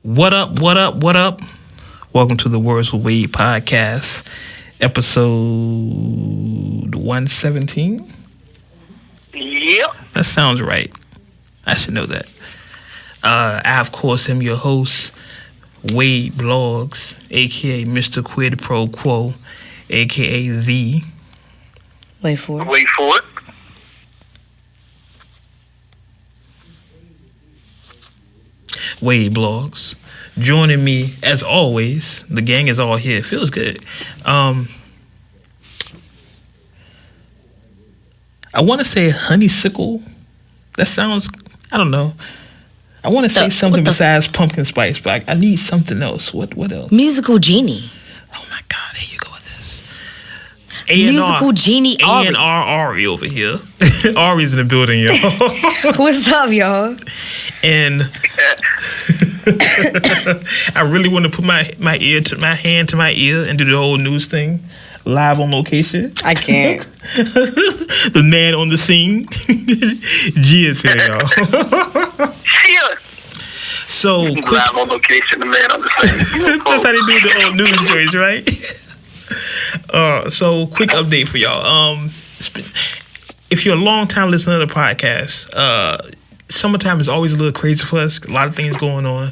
What up, what up, what up? Welcome to the Words with Wade podcast, episode 117. Yep. That sounds right. I should know that. I, of course, am your host, Wade Blogs, a.k.a. Mr. Quid Pro Quo, a.k.a. The... Wait for it. Wait for it. Wade Blogs. Joining me, as always, the gang is all here. It feels good. I want to say honeysuckle. That sounds, I don't know. I want to say something besides pumpkin spice, but I need something else. What else? Musical Genie. Oh my God, there you go with this. Musical Genie Ari. A&R Ari over here. Ari's in the building, y'all. What's up, y'all? And I really want to put my hand to my ear and do the whole news thing live on location. I can't. The man on the scene. G is here, y'all. Yeah. So quick, Live on location, the man on the scene. that's how they do the old news joints, right? So quick update for y'all. If you're a long time listener to the podcast, summertime is always a little crazy for us. A lot of things going on.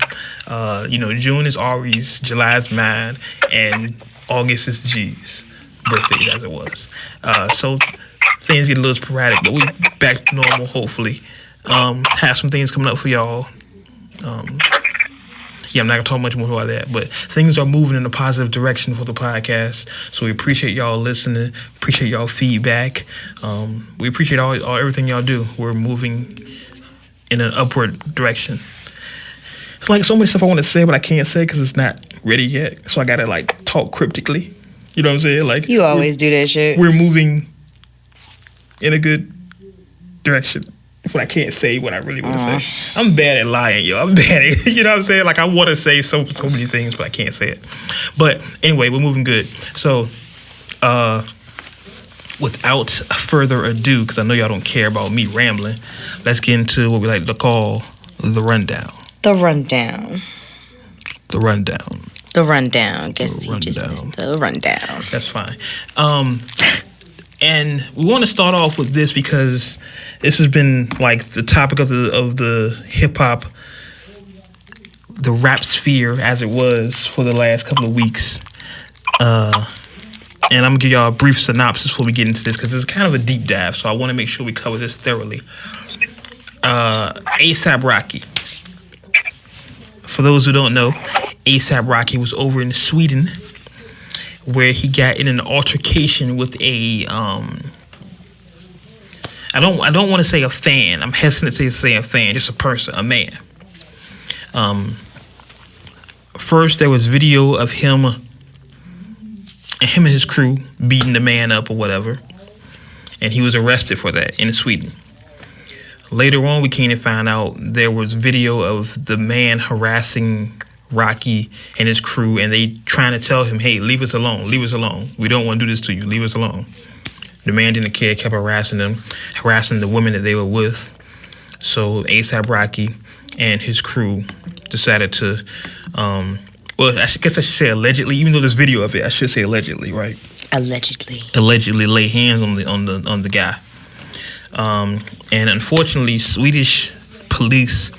June is Ari's, July is mine, and August is G's birthday, as it was. So things get a little sporadic, but we back to normal, hopefully. Have some things coming up for y'all. I'm not going to talk much more about that, but things are moving in a positive direction for the podcast. So we appreciate y'all listening, appreciate y'all feedback. We appreciate all everything y'all do. We're moving in an upward direction. It's like so much stuff I want to say, but I can't say because it's not ready yet. So I got to talk cryptically. You know what I'm saying? Like You always do that shit. We're moving in a good direction. But I can't say what I really want to say. I'm bad at lying, yo. I'm bad at, you know what I'm saying? Like I want to say so many things, but I can't say it. But anyway, we're moving good. So, without further ado, because I know y'all don't care about me rambling, let's get into what we like to call the rundown. The rundown. The rundown. The rundown. Guess The he just rundown. missed the rundown. That's fine. And we want to start off with this because this has been like the topic of the hip hop, the rap sphere as it was for the last couple of weeks. And I'm gonna give y'all a brief synopsis before we get into this because it's kind of a deep dive. So I want to make sure we cover this thoroughly. A$AP Rocky. For those who don't know, A$AP Rocky was over in Sweden, where he got in an altercation with a I don't want to say a fan. I'm hesitant to say a fan, just a person, a man. First there was video of him and his crew beating the man up or whatever, and he was arrested for that in Sweden. Later on, we came to find out there was video of the man harassing Rocky and his crew, and they trying to tell him, hey, leave us alone. We don't want to do this to you. Leave us alone. The man didn't care, kept harassing them, harassing the women that they were with. So A$AP Rocky and his crew decided to, I guess I should say allegedly, even though there's video of it, I should say allegedly, right? Allegedly lay hands on the guy. And unfortunately, Swedish police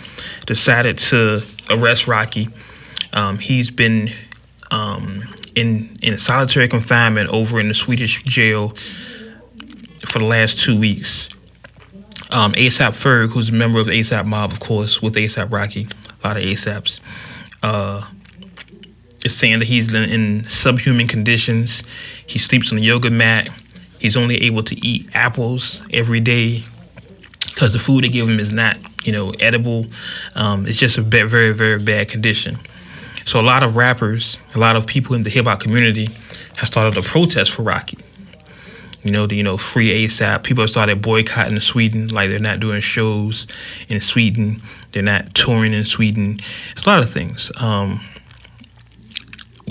decided to arrest Rocky. He's been in solitary confinement over in the Swedish jail for the last 2 weeks. A$AP Ferg, who's a member of the A$AP Mob, of course, with A$AP Rocky, a lot of A$APs, is saying that he's in subhuman conditions. He sleeps on a yoga mat. He's only able to eat apples every day because the food they give him is not, edible. It's just a very, very bad condition. So a lot of rappers, a lot of people in the hip hop community have started a protest for Rocky. Free A$AP. People have started boycotting Sweden, like they're not doing shows in Sweden. They're not touring in Sweden. It's a lot of things.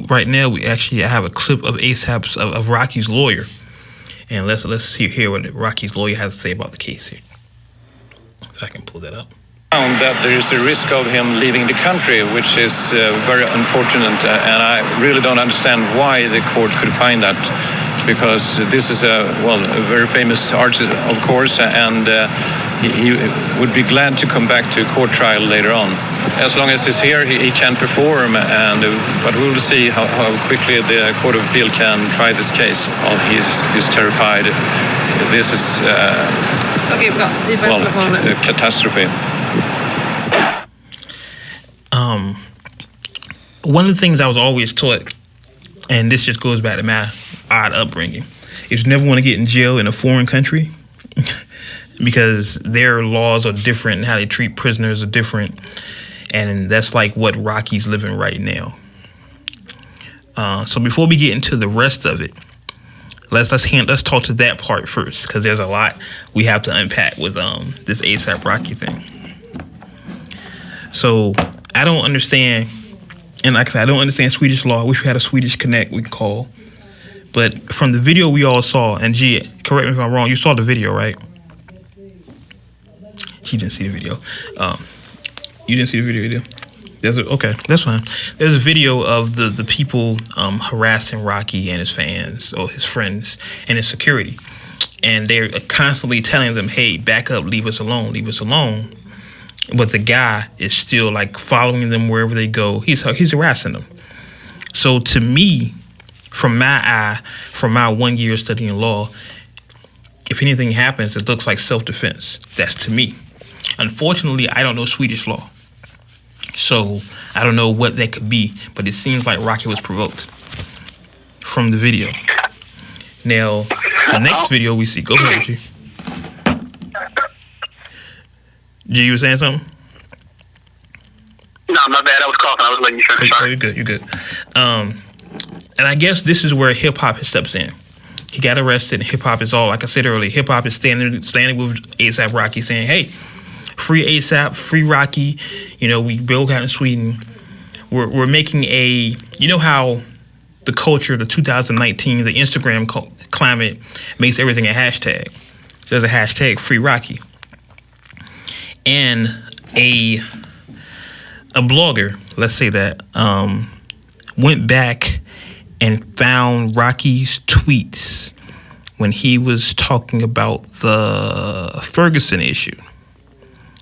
Right now, we actually have a clip of A$AP's of Rocky's lawyer, and let's hear what Rocky's lawyer has to say about the case here. If I can pull that up. that there is a risk of him leaving the country, which is very unfortunate. And I really don't understand why the court could find that, because this is a very famous artist, of course, and he would be glad to come back to a court trial later on. As long as he's here, he can perform, but we will see how quickly the Court of Appeal can try this case. He's terrified. This is a catastrophe. One of the things I was always taught, and this just goes back to my odd upbringing, is you never want to get in jail in a foreign country because their laws are different and how they treat prisoners are different. And that's like what Rocky's living right now. So before we get into the rest of it, let's talk to that part first, because there's a lot we have to unpack with this ASAP Rocky thing. So I don't understand, and like I said, I don't understand Swedish law. I wish we had a Swedish connect we can call. But from the video we all saw, and G, correct me if I'm wrong, you saw the video, right? She didn't see the video. You didn't see the video, you did? Okay, that's fine. There's a video of the people harassing Rocky and his fans, or his friends, and his security. And they're constantly telling them, hey, back up, leave us alone, leave us alone. But the guy is still like following them wherever they go. He's harassing them. So to me, from my 1 year studying law, if anything happens, it looks like self-defense. That's to me. Unfortunately, I don't know Swedish law. So I don't know what that could be, but it seems like Rocky was provoked from the video. Now, the next video we see, go ahead, G. G, you were saying something? No, my bad. I was coughing. I was letting you finish. Oh, you're good. You're good. And I guess this is where hip hop steps in. He got arrested, and hip hop is all, like I said earlier, hip hop is standing with ASAP Rocky, saying, "Hey, free ASAP, free Rocky." You know, we both out in Sweden. We're making a, you know how the culture, the 2019, the Instagram climate makes everything a hashtag. There's a hashtag free Rocky. And a blogger, let's say that, went back and found Rocky's tweets when he was talking about the Ferguson issue.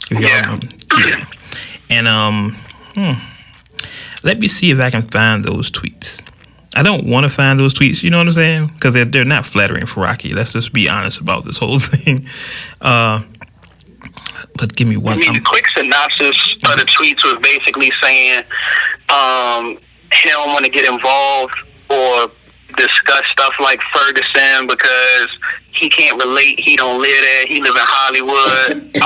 Yeah. And let me see if I can find those tweets. I don't want to find those tweets, you know what I'm saying? Because they're not flattering for Rocky. Let's just be honest about this whole thing. But give me one. I mean, the quick synopsis of the tweets was basically saying he don't want to get involved or discuss stuff like Ferguson because he can't relate. He don't live there. He live in Hollywood.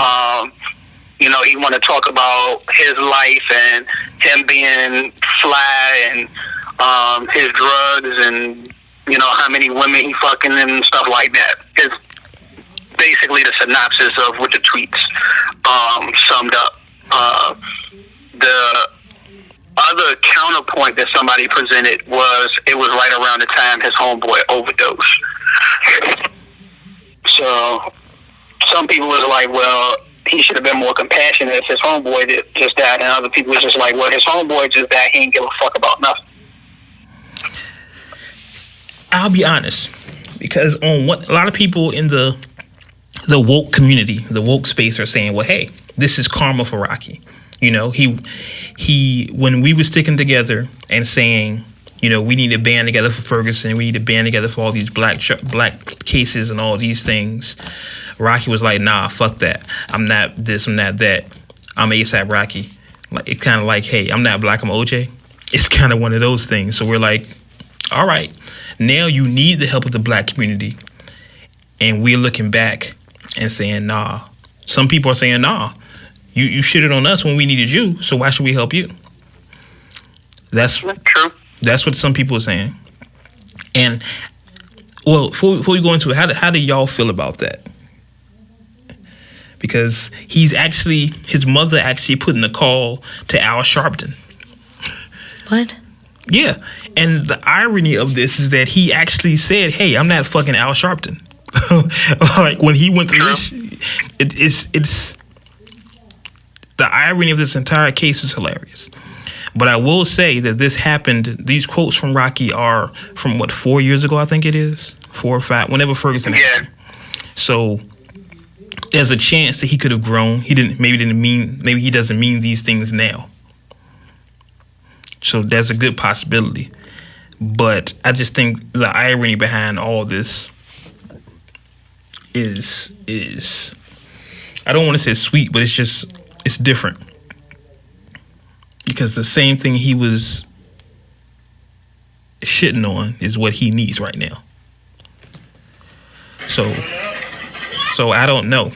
You know, he want to talk about his life and him being fly and his drugs and, you know, how many women he fucking and stuff like that. It's basically the synopsis of what the tweets summed up. The other counterpoint that somebody presented was it was right around the time his homeboy overdosed. So some people was like, well, he should have been more compassionate if his homeboy just died, and other people was just like, well, his homeboy just died, he ain't give a fuck about nothing. I'll be honest, because a lot of people in the woke community, the woke space, are saying, well, hey, this is karma for Rocky. You know, he when we were sticking together and saying, you know, we need to band together for Ferguson, we need to band together for all these black cases and all these things, Rocky was like, nah, fuck that. I'm not this, I'm not that. I'm ASAP Rocky. Like, it's kind of like, hey, I'm not black, I'm OJ. It's kind of one of those things. So we're like, all right, now you need the help of the black community. And we're looking back and saying, nah. Some people are saying, nah, you shitted on us when we needed you, so why should we help you? That's true. That's what some people are saying. And, well, before we go into it, how do y'all feel about that? Because his mother actually put in a call to Al Sharpton. What? Yeah. And the irony of this is that he actually said, hey, I'm not fucking Al Sharpton. Like, when he went through this, it's the irony of this entire case is hilarious. But I will say that this happened. These quotes from Rocky are from 4 years ago, I think it is, 4 or 5, whenever Ferguson happened. So there's a chance that he could have grown. Maybe he doesn't mean these things now. So there's a good possibility. But I just think the irony behind all this is I don't want to say sweet, but it's different. Because the same thing he was shitting on is what he needs right now. So I don't know.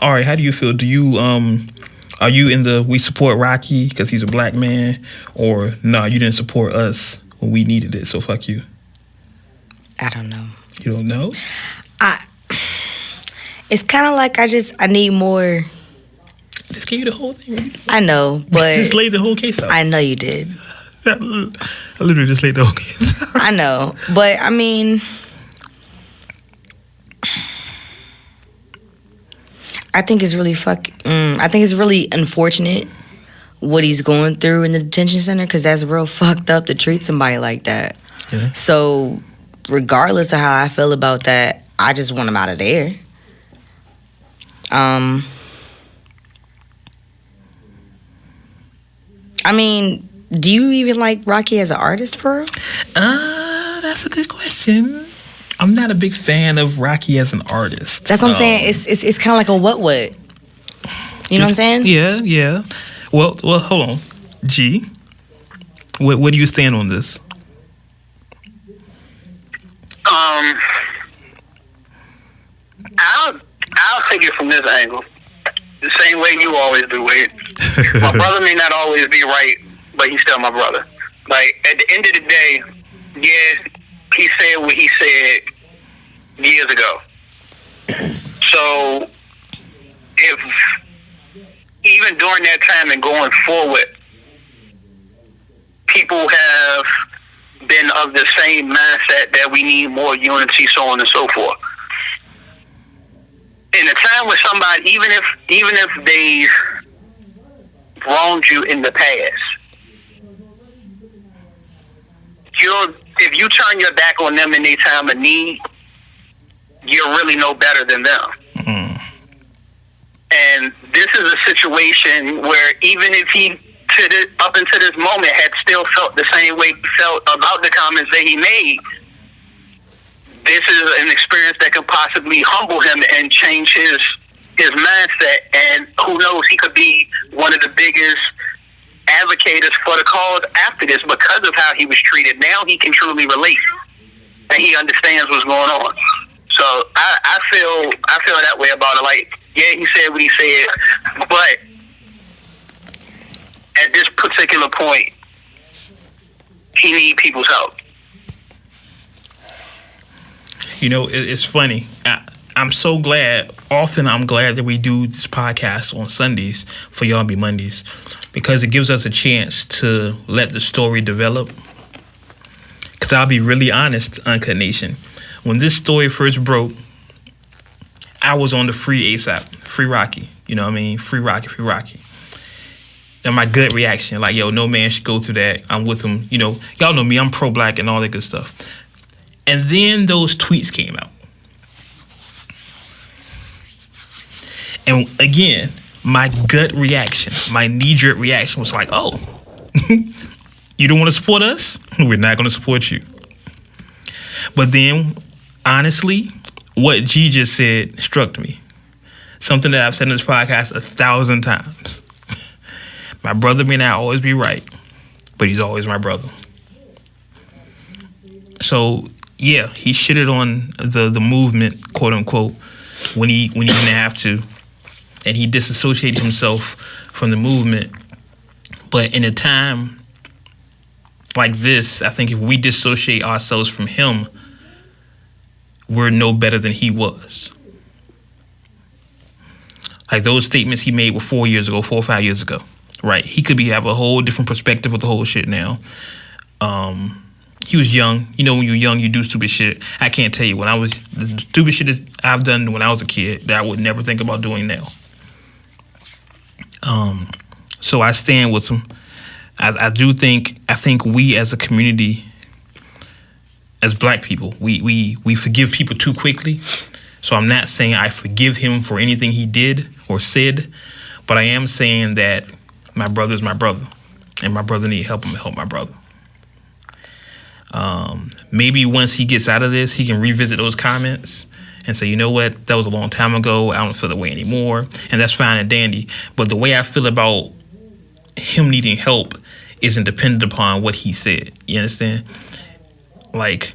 Ari, how do you feel? Do you are you in the we support Rocky because he's a black man, or no, you didn't support us when we needed it, so fuck you? I don't know. You don't know? It's kind of like I need more. Just gave you the whole thing. I know, but just laid the whole case out. I know you did. I literally just laid the whole case out. I know, but I mean, I think it's really I think it's really unfortunate what he's going through in the detention center, because that's real fucked up to treat somebody like that. Yeah. So, regardless of how I feel about that, I just want him out of there. I mean, do you even like Rocky as an artist, for real? That's a good question. I'm not a big fan of Rocky as an artist. That's what I'm saying. It's kind of like a what? You know what I'm saying? Yeah. Well, hold on. G, where do you stand on this? I'll take it from this angle. The same way you always do, Wade. My brother may not always be right, but he's still my brother. Like, at the end of the day, yeah, he said what he said years ago. So, if even during that time and going forward, people have been of the same mindset that we need more unity, so on and so forth. In a time with somebody, even if they've wronged you in the past, if you turn your back on them in their time of need, you're really no better than them. Mm. And this is a situation where even if he, up until this moment, had still felt the same way he felt about the comments that he made, this is an experience that could possibly humble him and change his mindset. And who knows, he could be one of the biggest advocates for the cause after this because of how he was treated. Now he can truly relate, and he understands what's going on. So I feel that way about it. Like, yeah, he said what he said, but at this particular point, he needs people's help. You know, it's funny. I'm so glad. Often I'm glad that we do this podcast on Sundays for y'all to be Mondays, because it gives us a chance to let the story develop. Because I'll be really honest, Uncut Nation. When this story first broke, I was on the free ASAP, free Rocky. You know what I mean? Free Rocky. And my gut reaction, like, yo, no man should go through that. I'm with him. You know, y'all know me. I'm pro-black and all that good stuff. And then those tweets came out. And again, my gut reaction, my knee-jerk reaction was like, oh, you don't want to support us? We're not going to support you. But then, honestly, what G just said struck me. Something that I've said in this podcast 1,000 times. My brother may not always be right, but he's always my brother. So, yeah, he shitted on the movement, quote unquote, when he didn't have to, and he disassociated himself from the movement. But in a time like this, I think if we dissociate ourselves from him, we're no better than he was. Like those statements he made were 4 or 5 years ago, right? He could have a whole different perspective of the whole shit now. He was young. You know, when you're young, you do stupid shit. I can't tell you the stupid shit that I've done when I was a kid that I would never think about doing now. So I stand with him. I think we as a community, as black people, we forgive people too quickly. So I'm not saying I forgive him for anything he did or said, but I am saying that my brother is my brother, and my brother need help. I'm gonna help my brother. Maybe once he gets out of this, he can revisit those comments and say, you know what, that was a long time ago. I don't feel that way anymore, and that's fine and dandy. But the way I feel about him needing help isn't dependent upon what he said. You understand? Like,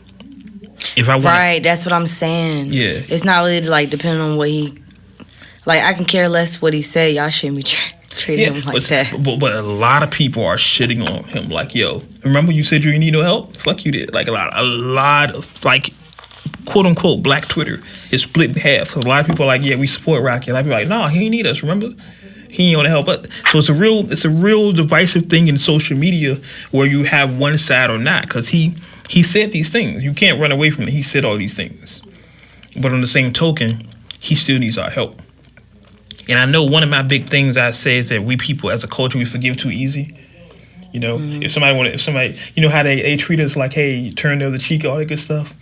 if I want, right, that's what I'm saying. Yeah, it's not really like depending on what he. Like, I can care less what he said. Y'all shouldn't be treating him like that. But a lot of people are shitting on him. Like, yo, remember you said you didn't need no help? Fuck you did. Like, a lot of, like, quote unquote black Twitter is split in half. Cause a lot of people are like, yeah, we support Rocky. A lot of people are like, no, he ain't need us. Remember, he ain't want to help us. So it's a real divisive thing in social media where you have one side or not. Cause he said these things. You can't run away from it. He said all these things. But on the same token, he still needs our help. And I know one of my big things I say is that we people as a culture, we forgive too easy. You know, if somebody, you know how they treat us like, hey, turn the other cheek, all that good stuff.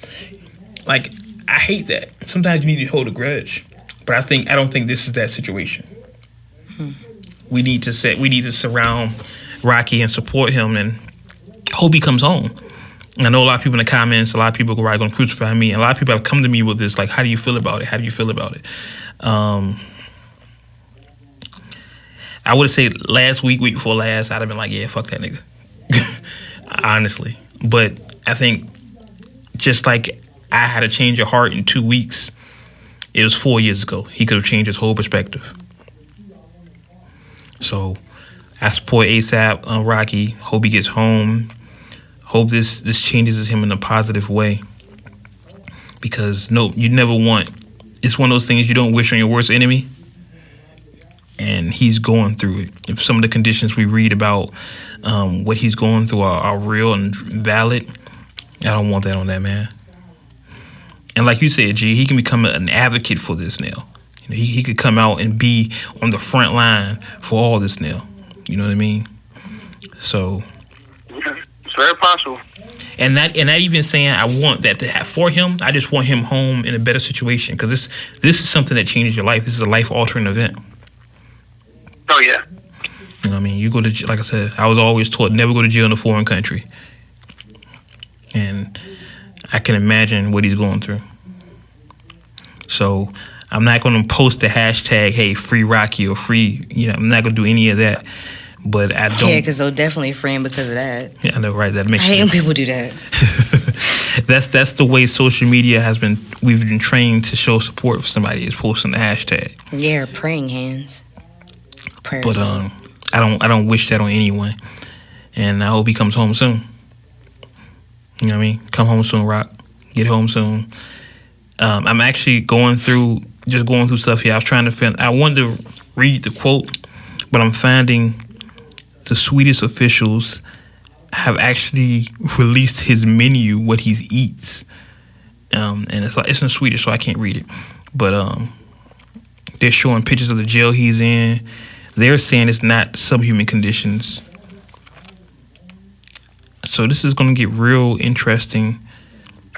Like, I hate that. Sometimes you need to hold a grudge, but I don't think this is that situation. We need to surround Rocky and support him and hope he comes home. And I know a lot of people in the comments, a lot of people are going to crucify me, and a lot of people have come to me with this, like, how do you feel about it? How do you feel about it? I would have said last week before last, I'd have been like, yeah, fuck that nigga. Honestly. But I think just like I had to change your heart in 2 weeks, it was 4 years ago. He could have changed his whole perspective. So I support ASAP Rocky. Hope he gets home. Hope this changes him in a positive way. Because no, you never want, it's one of those things you don't wish on your worst enemy. And he's going through it. If some of the conditions we read about what he's going through are real and valid, I don't want that on that man. And like you said, G, he can become an advocate for this now. You know, he could come out and be on the front line for all this now. You know what I mean? So it's very possible. And not even saying I want that to have for him. I just want him home in a better situation, because this is something that changes your life. This is a life-altering event. Oh, yeah. You know what I mean? You go to, like I said, I was always taught never go to jail in a foreign country. And I can imagine what he's going through. So I'm not going to post the hashtag, hey, free Rocky or free, you know, I'm not going to do any of that. But I don't. Yeah, because they'll definitely free him because of that. Yeah, I know, right? That makes I hate when people do that. That's the way social media we've been trained to show support for somebody, is posting the hashtag. Yeah, praying hands. Prayers. But I don't wish that on anyone, and I hope he comes home soon. You know what I mean? Come home soon, Rock. Get home soon. I'm actually going through stuff here. I wanted to read the quote, but I'm finding the Swedish officials have actually released his menu, what he eats, and it's in Swedish, so I can't read it. But they're showing pictures of the jail he's in. They're saying it's not subhuman conditions. So this is going to get real interesting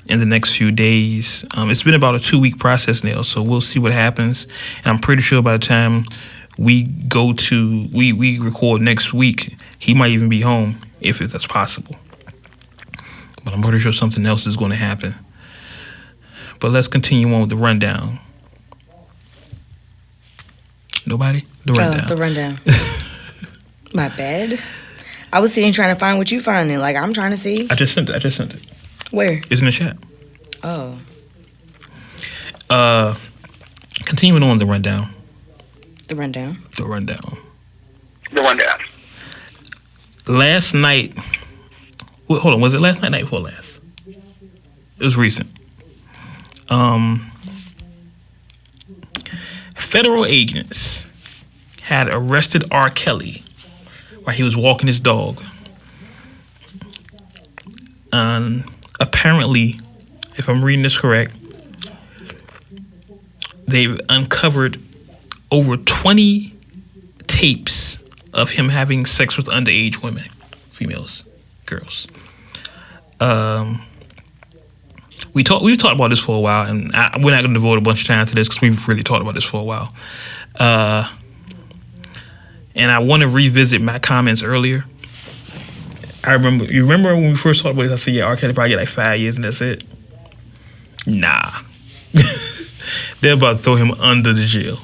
in the next few days. It's been about a 2-week process now, so we'll see what happens. And I'm pretty sure by the time we record next week, he might even be home, if that's possible. But I'm pretty sure something else is going to happen. But let's continue on with the rundown. Nobody? The rundown. Oh, the rundown. My bad. I was sitting trying to find what you finding. Like, I'm trying to see. I just sent it. Where? It's in the chat. Oh. Continuing on the rundown. The rundown. Last night. Well, hold on. Was it last night? Night before last? It was recent. Federal agents had arrested R. Kelly while he was walking his dog. Apparently, if I'm reading this correct, they've uncovered over 20 tapes of him having sex with underage women, females, girls. We've talked about this for a while, and we're not going to devote a bunch of time to this because we've really talked about this for a while. And I want to revisit my comments earlier. You remember when we first talked about this, I said, yeah, R. Kelly probably get like 5 years and that's it? Nah. They're about to throw him under the jail.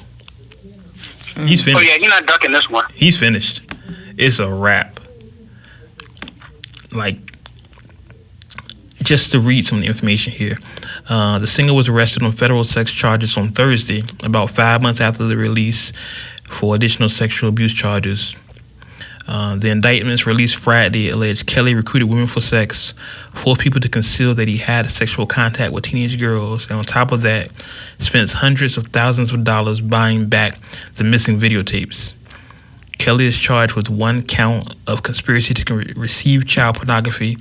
He's finished. Oh, yeah, he's not ducking this one. He's finished. It's a wrap. Like, just to read some of the information here. The singer was arrested on federal sex charges on Thursday, about 5 months after the release, for additional sexual abuse charges. The indictments released Friday alleged Kelly recruited women for sex, forced people to conceal that he had sexual contact with teenage girls, and on top of that, spent hundreds of thousands of dollars buying back the missing videotapes. Kelly is charged with 1 count of conspiracy to receive child pornography,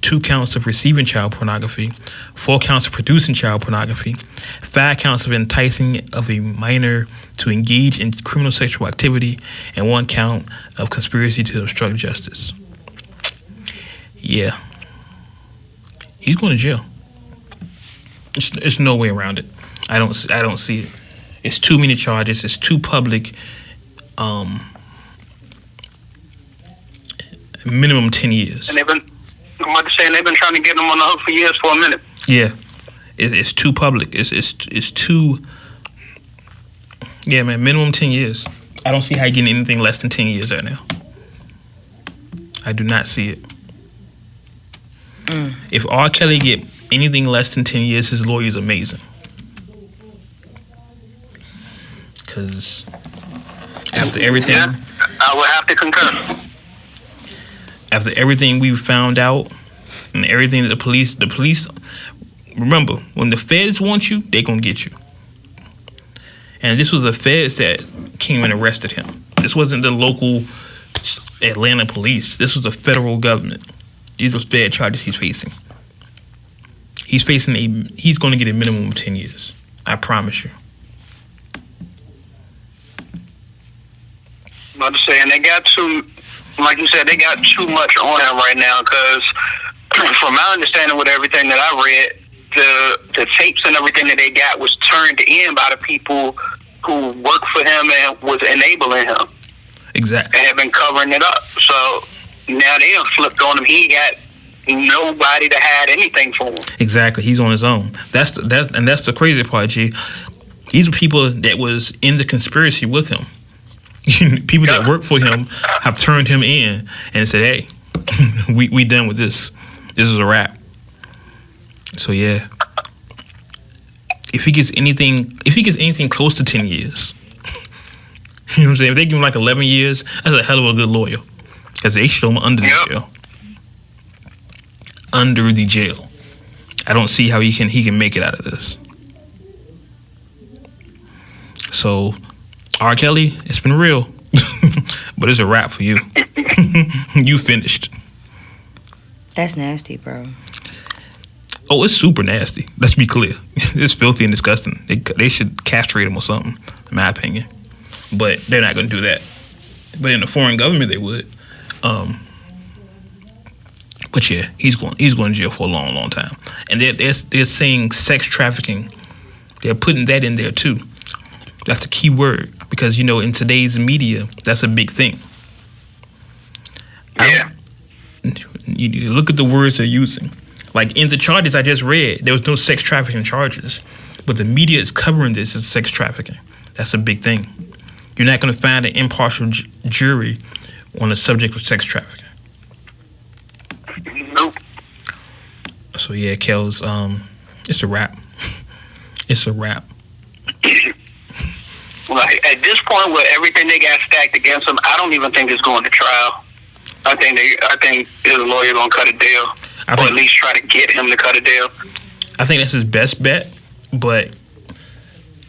2 counts of receiving child pornography, 4 counts of producing child pornography, 5 counts of enticing of a minor to engage in criminal sexual activity, and 1 count of conspiracy to obstruct justice. Yeah. He's going to jail. There's no way around it. I don't see it. It's too many charges. It's too public. Minimum 10 years. And they've been trying to get him on the hook for years for a minute. Yeah, it's too public. It's too. Yeah, man. Minimum 10 years. I don't see how you getting anything less than 10 years right now. I do not see it. If R. Kelly get anything less than 10 years, his lawyer is amazing. Because after everything, yeah, I would have to concur. After everything we've found out and everything that the police, remember, when the feds want you, they gonna get you. And this was the feds that came and arrested him. This wasn't the local Atlanta police. This was the federal government. These are fed charges he's facing. He's gonna get a minimum of 10 years. I promise you. I'm about to say, and they got like you said, they got too much on him right now because from my understanding with everything that I read, the tapes and everything that they got was turned in by the people who worked for him and was enabling him. Exactly. And have been covering it up. So now they have flipped on him. He got nobody to hide anything for him. Exactly. He's on his own. That's the crazy part, G. These are people that was in the conspiracy with him. People that work for him have turned him in and said, "Hey, we done with this. This is a wrap." So yeah, if he gets anything close to 10 years, you know what I'm saying? If they give him like 11 years, that's a hell of a good lawyer, because they show him under the jail. Under the jail, I don't see how he can make it out of this. So, R. Kelly, it's been real, but it's a wrap for you. You finished. That's nasty, bro. Oh, it's super nasty. Let's be clear. It's filthy and disgusting. They should castrate him or something, in my opinion. But they're not going to do that. But in a foreign government, they would. But yeah, he's going to jail for a long, long time. And they're saying sex trafficking. They're putting that in there too. That's the key word, because in today's media, that's a big thing. Yeah. You look at the words they're using. Like in the charges I just read, there was no sex trafficking charges, but the media is covering this as sex trafficking. That's a big thing. You're not going to find an impartial jury on the subject of sex trafficking. Nope. So yeah, Kels, it's a wrap. It's a wrap. Like at this point, with everything they got stacked against him, I don't even think it's going to trial. I think his lawyer gonna cut a deal, or at least try to get him to cut a deal. I think that's his best bet. But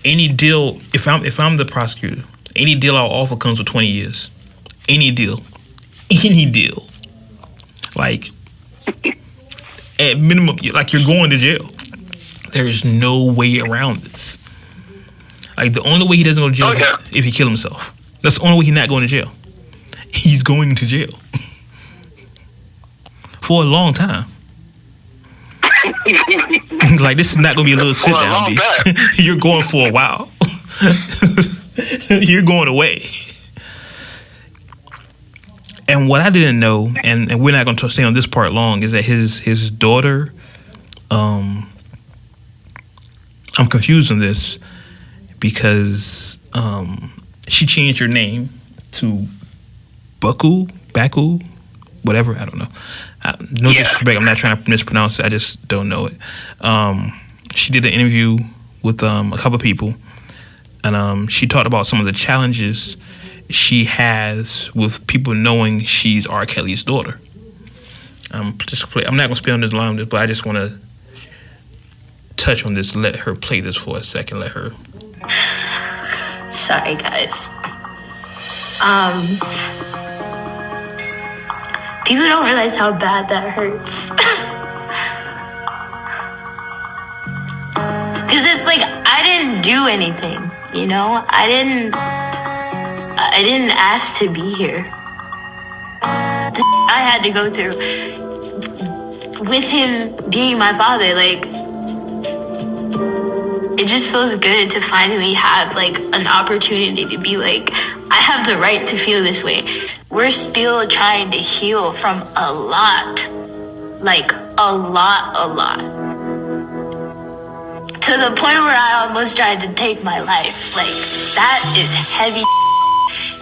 any deal, if I'm the prosecutor, any deal I'll offer comes with 20 years. Any deal, like at minimum, like you're going to jail. There is no way around this. Like the only way he doesn't go to jail is if he kill himself. That's the only way he's not going to jail. he's going to jail for a long time. Like, this is not gonna be a little sit down. You're going for a while. You're going away. And what I didn't know, and we're not going to stay on this part long, is that his daughter, I'm confused on this because she changed her name to Baku, whatever, I don't know. No disrespect, I'm not trying to mispronounce it, I just don't know it. She did an interview with a couple of people, and she talked about some of the challenges she has with people knowing she's R. Kelly's daughter. I'm not going to spend on this long, but I just want to touch on this. Let her play this for a second. Let her. Sorry, guys. People don't realize how bad that hurts. Because it's like, I didn't do anything, you know? I didn't ask to be here. The I had to go through with him being my father, like, it just feels good to finally have, like, an opportunity to be like, I have the right to feel this way. We're still trying to heal from a lot. Like, a lot. To the point where I almost tried to take my life. Like, that is heavy.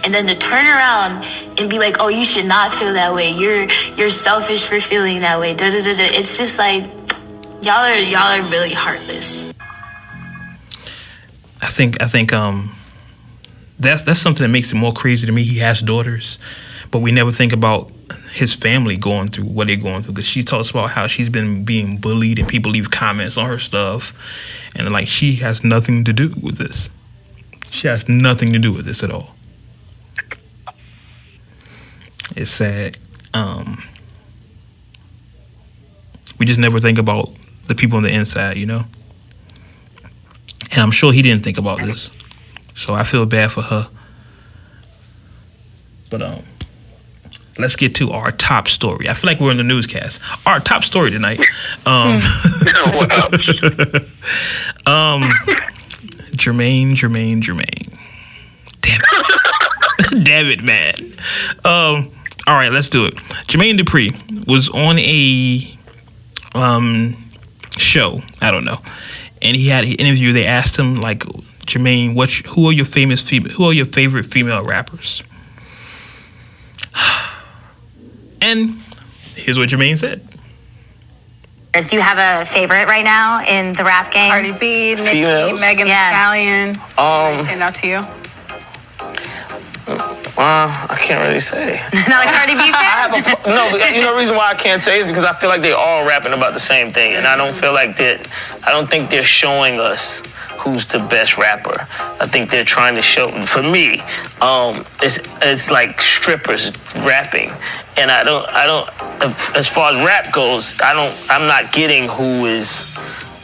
And then to turn around and be like, oh, you should not feel that way. You're selfish for feeling that way. It's just like, y'all are really heartless. I think that's something that makes it more crazy to me. He has daughters, but we never think about his family going through what they're going through, because she talks about how she's been being bullied and people leave comments on her stuff, and like, she has nothing to do with this. She has nothing to do with this at all. It's sad. We just never think about the people on the inside, you know? And I'm sure he didn't think about this. So I feel bad for her. But let's get to our top story. I feel like we're in the newscast. Our top story tonight. Jermaine. Damn it. Damn it, man. All right, let's do it. Jermaine Dupri was on a show, I don't know, and he had an interview. They asked him, like, Jermaine, who are your favorite female rappers? And here's what Jermaine said. Do you have a favorite right now in the rap game? Cardi B, Nicki, Females? Megan Thee Stallion. Stand out to you? I can't really say. Not a Cardi B fan? No, the reason why I can't say is because I feel like they all rapping about the same thing, and I don't think they're showing us who's the best rapper. I think they're trying to show, for me, it's like strippers rapping, and I don't, as far as rap goes, I'm not getting who is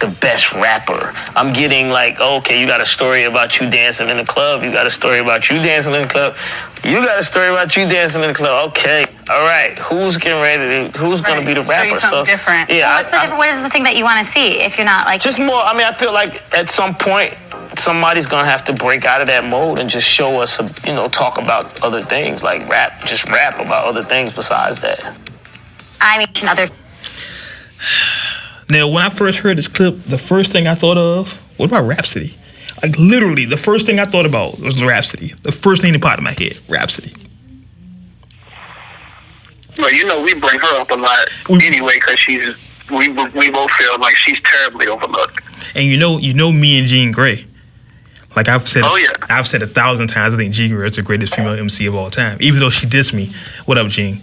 the best rapper. I'm getting like, okay, you got a story about you dancing in the club. You got a story about you dancing in the club. You got a story about you dancing in the club. Okay, all right. Who's getting ready to? Who's going to be the rapper? So different. Yeah. Well, what is the thing that you want to see if you're not like? Just more. I mean, I feel like at some point somebody's going to have to break out of that mode and just show us, talk about other things, like rap about other things besides that. I mean, other. Now, when I first heard this clip, the first thing I thought of, what about Rhapsody? Like, literally, the first thing I thought about was Rhapsody. The first thing that popped in my head, Rhapsody. Well, we bring her up a lot anyway, because we both feel like she's terribly overlooked. And you know me and Jean Grey. Like I've said, I've said 1,000 times, I think Jean Grey is the greatest female MC of all time. Even though she dissed me. What up, Jean?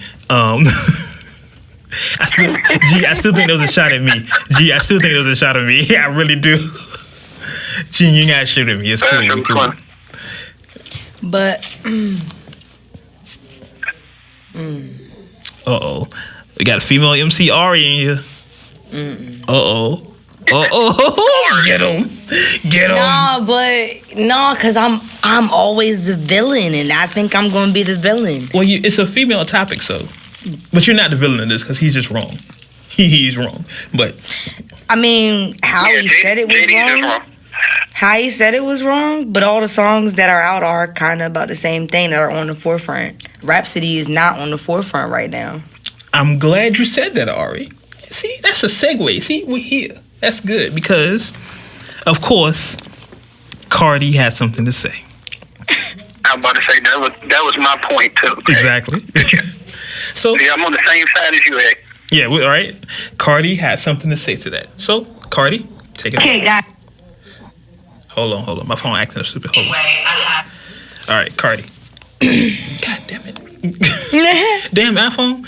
I still think there was a shot at me. I still think there was a shot at me. Yeah, I really do. Gene, you gotta shoot at me. It's cool. It's cool. But uh-oh. We got a female MC Ari in here. Uh-oh. Get him. No, cause I'm I'm always the villain, and I think I'm going to be the villain. Well, it's a female topic, so. But you're not the villain in this because he's just wrong. He's wrong. But. I mean, how he said it was wrong. How he said it was wrong, but all the songs that are out are kind of about the same thing that are on the forefront. Rhapsody is not on the forefront right now. I'm glad you said that, Ari. See, that's a segue. See, we're here. That's good because, of course, Cardi has something to say. I'm about to say that was my point too. Exactly. So yeah, I'm on the same side as you, Ed. Yeah, all right. Cardi has something to say to that. So, Cardi, take it. Okay, guys. Hold on. My phone acting stupid. Hold on. All right, Cardi. God damn it. Damn iPhone.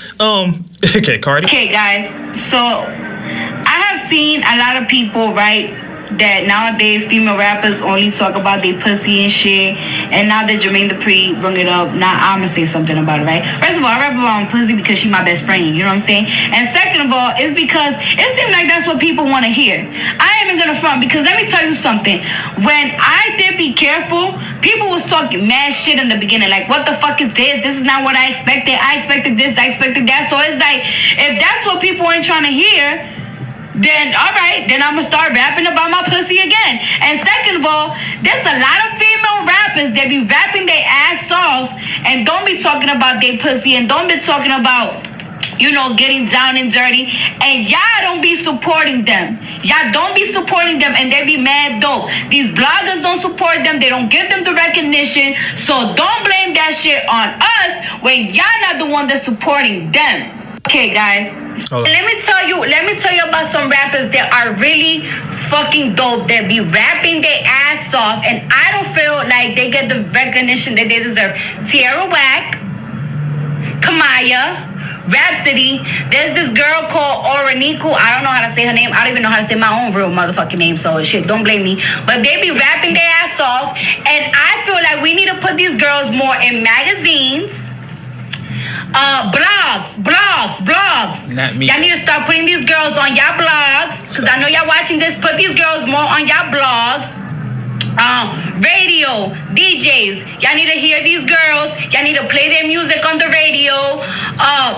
Okay, Cardi. Okay, guys. So I have seen a lot of people, right, that nowadays female rappers only talk about their pussy and shit. And now that Jermaine Dupri bring it up, now I'm gonna say something about it, right? First of all, I rap about my pussy because she my best friend, you know what I'm saying? And second of all, it's because it seems like that's what people want to hear. I ain't even gonna front because let me tell you something. When I did Be Careful, people was talking mad shit in the beginning, like, what the fuck is this? This is not what I expected. I expected this, I expected that. So it's like, if that's what people ain't trying to hear, then all right, then I'm gonna start rapping about my pussy again. And second of all, there's a lot of female rappers that be rapping their ass off and don't be talking about their pussy and don't be talking about, you know, getting down and dirty, and y'all don't be supporting them. Y'all don't be supporting them, and they be mad dope. These bloggers don't support them. They don't give them the recognition. So don't blame that shit on us when y'all not the one that's supporting them. Okay, guys. Let me tell you about some rappers that are really fucking dope that be rapping their ass off, and I don't feel like they get the recognition that they deserve. Tierra Whack, Kamaya, Rhapsody. There's this girl called Oraniku. I don't know how to say her name. I don't even know how to say my own real motherfucking name, so shit, don't blame me. But they be rapping their ass off, and I feel like we need to put these girls more in magazines. Blogs. Not me. Y'all need to start putting these girls on y'all blogs, because I know y'all watching this. Put these girls more on y'all blogs. Radio, DJs, y'all need to hear these girls. Y'all need to play their music on the radio.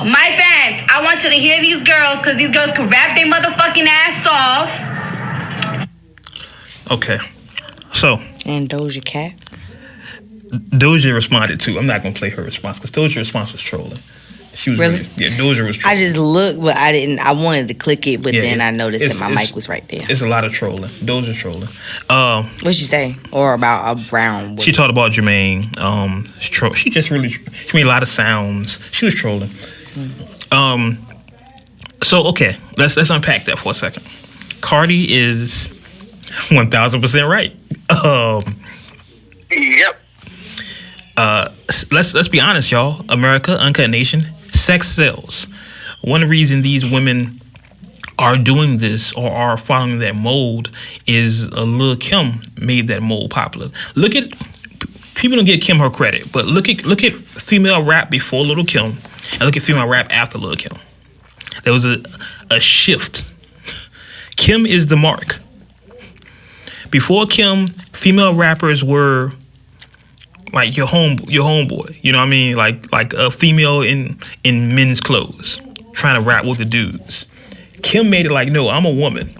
My fans, I want you to hear these girls, because these girls can rap their motherfucking ass off. Okay. So. And Doja Cat. Doja responded too. I'm not gonna play her response because Doja's response was trolling. She was really? Doja was trolling. I just looked, but I didn't. I wanted to click it, but then I noticed that my mic was right there. It's a lot of trolling. Doja trolling. What'd she say? Or about a brown? She talked about Jermaine. She just really. She made a lot of sounds. She was trolling. So okay, let's unpack that for a second. Cardi is 1,000% right. Yep. Let's be honest, y'all. America, Uncut Nation, sex sells. One reason these women are doing this or are following that mold is Lil' Kim made that mold popular. Look at people don't give Kim her credit, but look at female rap before Little Kim and look at female rap after Little Kim. There was a shift. Kim is the mark. Before Kim, female rappers were like your homeboy, you know what I mean? Like a female in men's clothes, trying to rap with the dudes. Kim made it like, no, I'm a woman.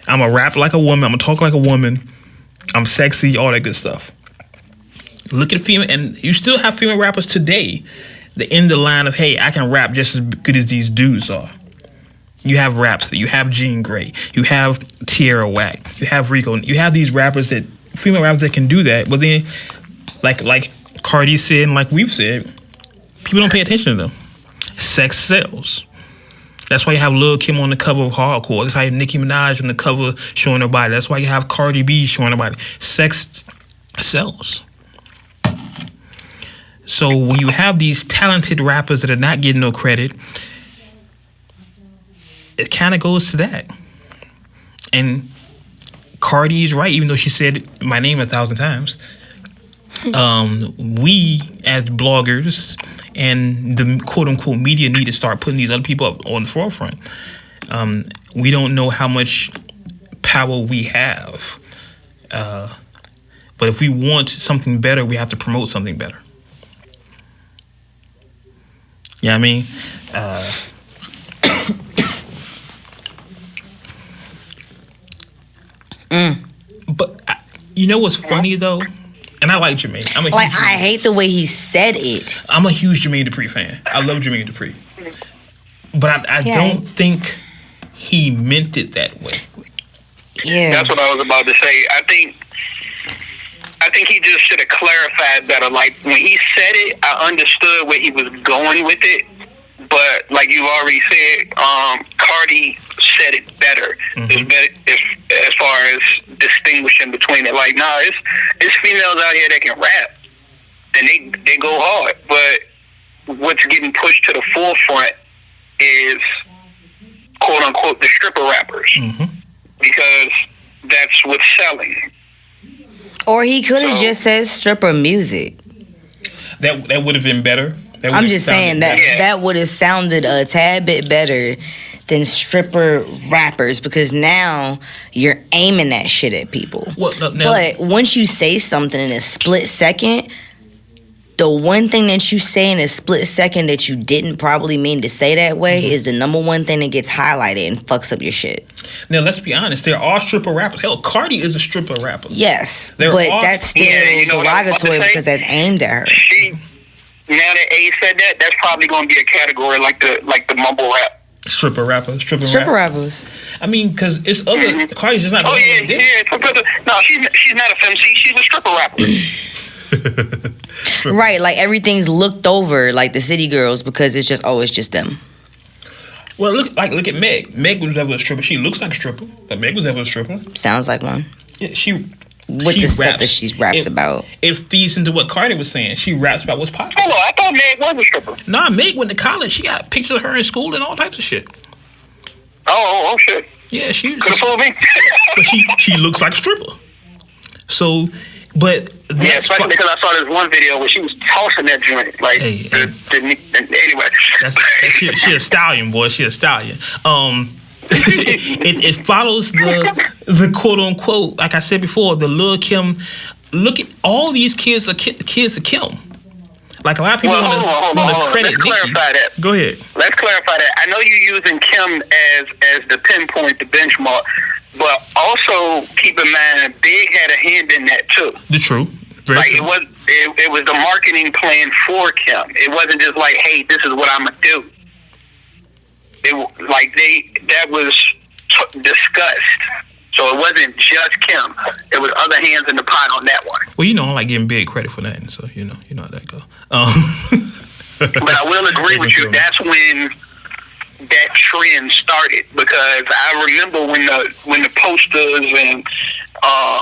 I'm a rap like a woman. I'm gonna talk like a woman. I'm sexy, all that good stuff. Look at female, and you still have female rappers today that in the line of, hey, I can rap just as good as these dudes are. You have Rhapsody, you have Jean Grey, you have Tierra Whack, you have Rico, you have these rappers that female rappers that can do that, but then, like Cardi said, and like we've said, people don't pay attention to them. Sex sells. That's why you have Lil' Kim on the cover of Hardcore. That's why you have Nicki Minaj on the cover showing her body. That's why you have Cardi B showing her body. Sex sells. So when you have these talented rappers that are not getting no credit, it kind of goes to that. And Cardi is right, even though she said my name 1,000 times. We, as bloggers and the quote-unquote media, need to start putting these other people up on the forefront. We don't know how much power we have. But if we want something better, we have to promote something better. You know what I mean? But you know what's funny though? And I like Jermaine. I hate the way he said it. I'm a huge Jermaine Dupri fan. I love Jermaine Dupri. But I don't think he meant it that way. Yeah. That's what I was about to say. I think he just should have clarified better. Like, when he said it, I understood where he was going with it. But like you already said, Cardi said it better. As far as distinguishing between it. Like, nah, it's females out here that can rap, and they go hard. But what's getting pushed to the forefront is quote unquote the stripper rappers, because that's what's selling. Or he could have just said stripper music. That would have been better. I'm just saying that would have sounded a tad bit better than stripper rappers, because now you're aiming that shit at people. But once you say something in a split second, the one thing that you say in a split second that you didn't probably mean to say that way is the number one thing that gets highlighted and fucks up your shit. Now, let's be honest. There are stripper rappers. Hell, Cardi is a stripper rapper. Yes, but that's still derogatory because that's aimed at her. Now that A said that, that's probably going to be a category like the mumble rap. Stripper rappers. I mean, because it's other. Cardi's just not. Oh yeah. No, she's not a femc. She's a stripper rapper. Right, like everything's looked over, like the city girls, because it's just them. Well, look at Meg. Meg was never a stripper. She looks like a stripper, but Meg was never a stripper. Sounds like one. Yeah, with the stuff that she raps about. It feeds into what Cardi was saying. She raps about what's popular. Hold on, I thought Meg was a stripper. Nah, Meg went to college. She got pictures of her in school and all types of shit. Oh shit. Yeah, she could have fooled me. But she looks like a stripper. So, but yeah, especially because I saw this one video where she was tossing that joint. Like, anyway, she a stallion, boy. She a stallion. It follows the quote unquote, like I said before, the Lil Kim. Look at all these kids are kids of Kim. Like, a lot of people want to credit Nicki. Let's clarify that. Go ahead. Let's clarify that. I know you're using Kim as the pinpoint, the benchmark, but also keep in mind Big had a hand in that too. The truth. It was the marketing plan for Kim. It wasn't just like, hey, this is what I'm gonna do. That was discussed. So it wasn't just Kim. It was other hands in the pot on that one. Well, I don't like giving Big credit for nothing, so you know how that go. But I will agree with you. That's when that trend started, because I remember when the posters and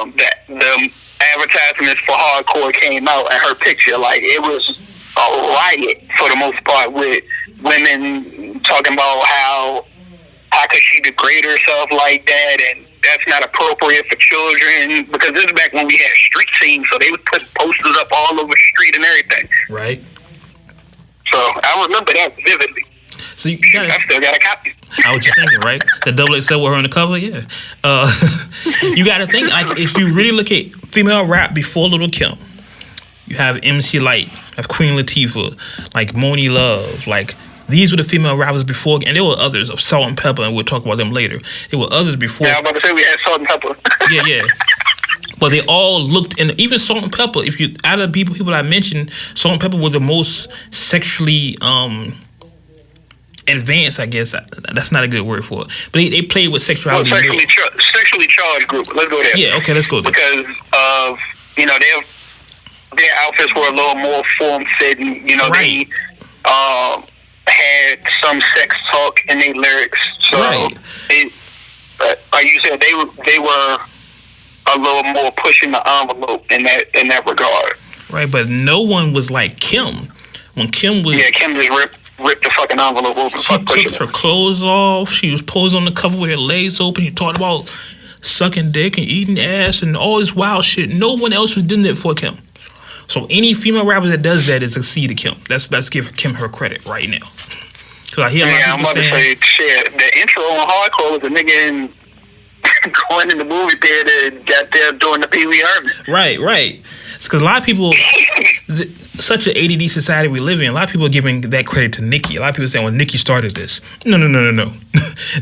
the advertisements for hardcore came out and her picture, like, it was a riot for the most part, with women talking about how could she degrade herself like that, and that's not appropriate for children, because this is back when we had street scenes, so they would put posters up all over the street and everything. Right. So I remember that vividly. So I still got a copy. I was just thinking, right? The XXL with her on the cover, yeah. You got to think, like, if you really look at female rap before Little Kim, you have MC Lyte, you have Queen Latifah, like Moni Love, like, these were the female rappers before, and there were others of Salt and Pepper, and we'll talk about them later. There were others before. Yeah, I was about to say we had Salt and Pepper. Yeah. But they all looked, and even Salt and Pepper, if you, out of the people I mentioned, Salt and Pepper were the most sexually advanced, I guess. That's not a good word for it. But they played with sexuality. Well, sexually charged group. Let's go there. Yeah, okay, let's go there. Because of, their outfits were a little more form-fitting. Right. They had some sex talk in their lyrics. So, like you said, they were a little more pushing the envelope in that regard. Right, but no one was like Kim. When Kim was... Yeah, Kim just ripped the fucking envelope open. She took her clothes off. She was posing on the cover with her legs open. She talked about sucking dick and eating ass and all this wild shit. No one else was doing that for Kim. So any female rapper that does that is a C to Kim. Let's give Kim her credit right now. Because I hear a lot of people I'm about to say, shit, the intro on hardcore was a nigga in going in the movie theater and got there doing the Pee Wee Herman. Right. It's because a lot of people, such an ADD society we live in, a lot of people are giving that credit to Nicki. A lot of people saying, well, Nicki started this. No.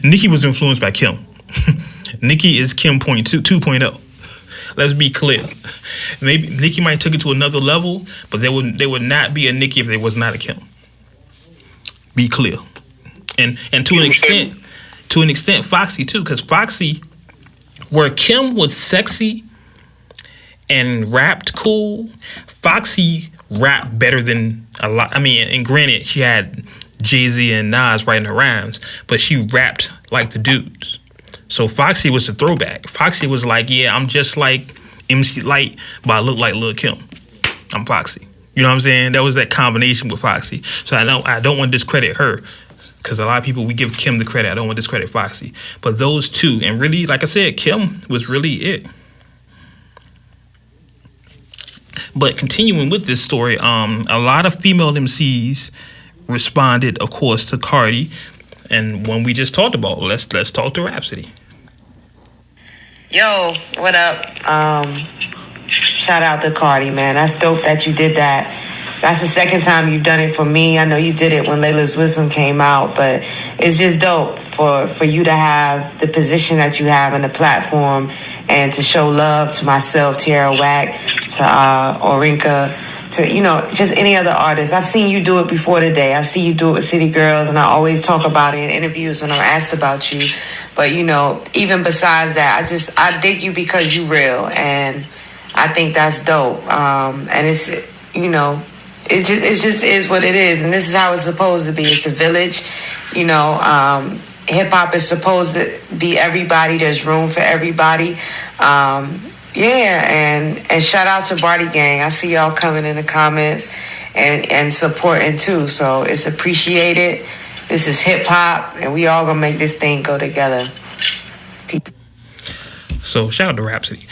Nicki was influenced by Kim. Nicki is Kim 2.0. Let's be clear. Maybe Nicki might took it to another level, but there would not be a Nicki if there was not a Kim. Be clear. And to an extent, Foxy too, because Foxy, where Kim was sexy and rapped cool, Foxy rapped better than a lot. I mean, and granted, she had Jay-Z and Nas writing her rhymes, but she rapped like the dudes. So Foxy was a throwback. Foxy was like, yeah, I'm just like MC Lyte, but I look like Lil' Kim. I'm Foxy. You know what I'm saying? That was that combination with Foxy. So I don't want to discredit her, because a lot of people, we give Kim the credit. I don't want to discredit Foxy. But those two, and really, like I said, Kim was really it. But continuing with this story, a lot of female MCs responded, of course, to Cardi. And one we just talked about, let's talk to Rhapsody. Yo, what up? Shout out to Cardi, man. That's dope that you did that. That's the second time you've done it for me. I know you did it when Layla's Wisdom came out, but it's just dope for you to have the position that you have and the platform, and to show love to myself, Tierra Whack, to Orinka, to, you know, just any other artist. I've seen you do it before today. I've seen you do it with City Girls, and I always talk about it in interviews when I'm asked about you. But, you know, even besides that, I dig you because you real, and I think that's dope. And it's, you know, it just is what it is, and this is how it's supposed to be. It's a village, you know. Hip hop is supposed to be everybody. There's room for everybody. Yeah, and shout out to Barty Gang. I see y'all coming in the comments and supporting too. So it's appreciated. This is hip hop, and we all gonna make this thing go together. So shout out to Rhapsody.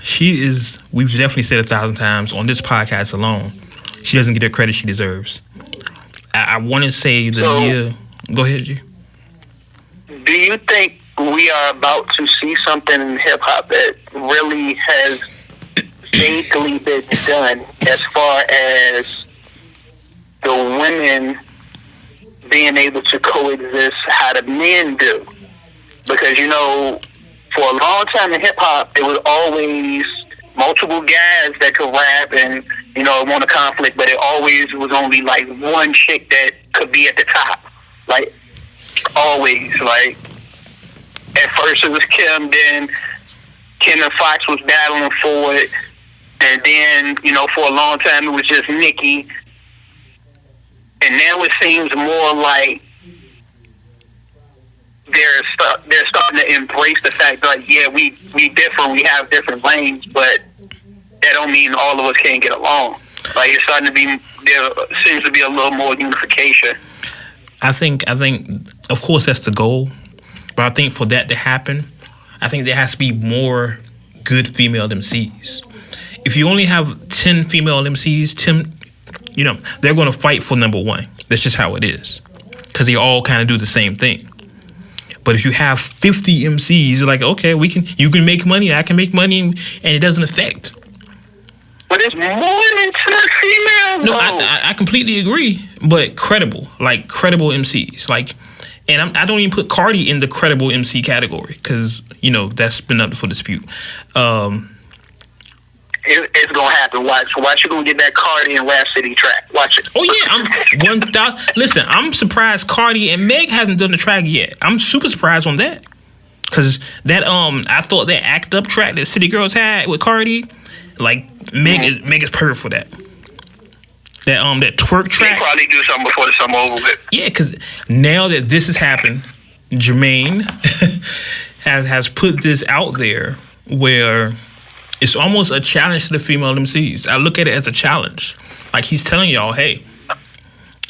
She is, we've definitely said 1,000 times on this podcast alone, she doesn't get the credit she deserves. I want to say go ahead, G. Do you think we are about to see something in hip-hop that really has vaguely been done as far as the women being able to coexist how the men do? Because, you know, for a long time in hip-hop, it was always multiple guys that could rap and, you know, want a conflict, but it always was only, like, one chick that could be at the top. Like, always. Like, at first it was Kim, then Kim and Fox was battling for it, and then, you know, for a long time it was just Nicki. And now it seems more like they're starting to embrace the fact that, like, yeah, we different, we have different lanes, but that don't mean all of us can't get along. Like, it's starting to be, there seems to be a little more unification. I think, of course, that's the goal. But I think for that to happen, I think there has to be more good female MCs. If you only have 10 female MCs, you know, they're going to fight for number one. That's just how it is. Because they all kind of do the same thing. But if you have 50 MCs, you're like, okay, you can make money, I can make money, and it doesn't affect. But it's more than 10 females. No, I completely agree. But credible MCs. Like, and I don't even put Cardi in the credible MC category, because, you know, that's been up for dispute. It's gonna happen. Watch you gonna get that Cardi and Rhapsody track. Watch it. Oh yeah, I'm 1,000. Listen, I'm surprised Cardi and Meg hasn't done the track yet. I'm super surprised on that, because that I thought that Act Up track that City Girls had with Cardi, like Meg is perfect for that. That twerk track. They probably do something before the summer over with. Yeah, because now that this has happened, Jermaine has put this out there where it's almost a challenge to the female MCs. I look at it as a challenge. Like, he's telling y'all, hey,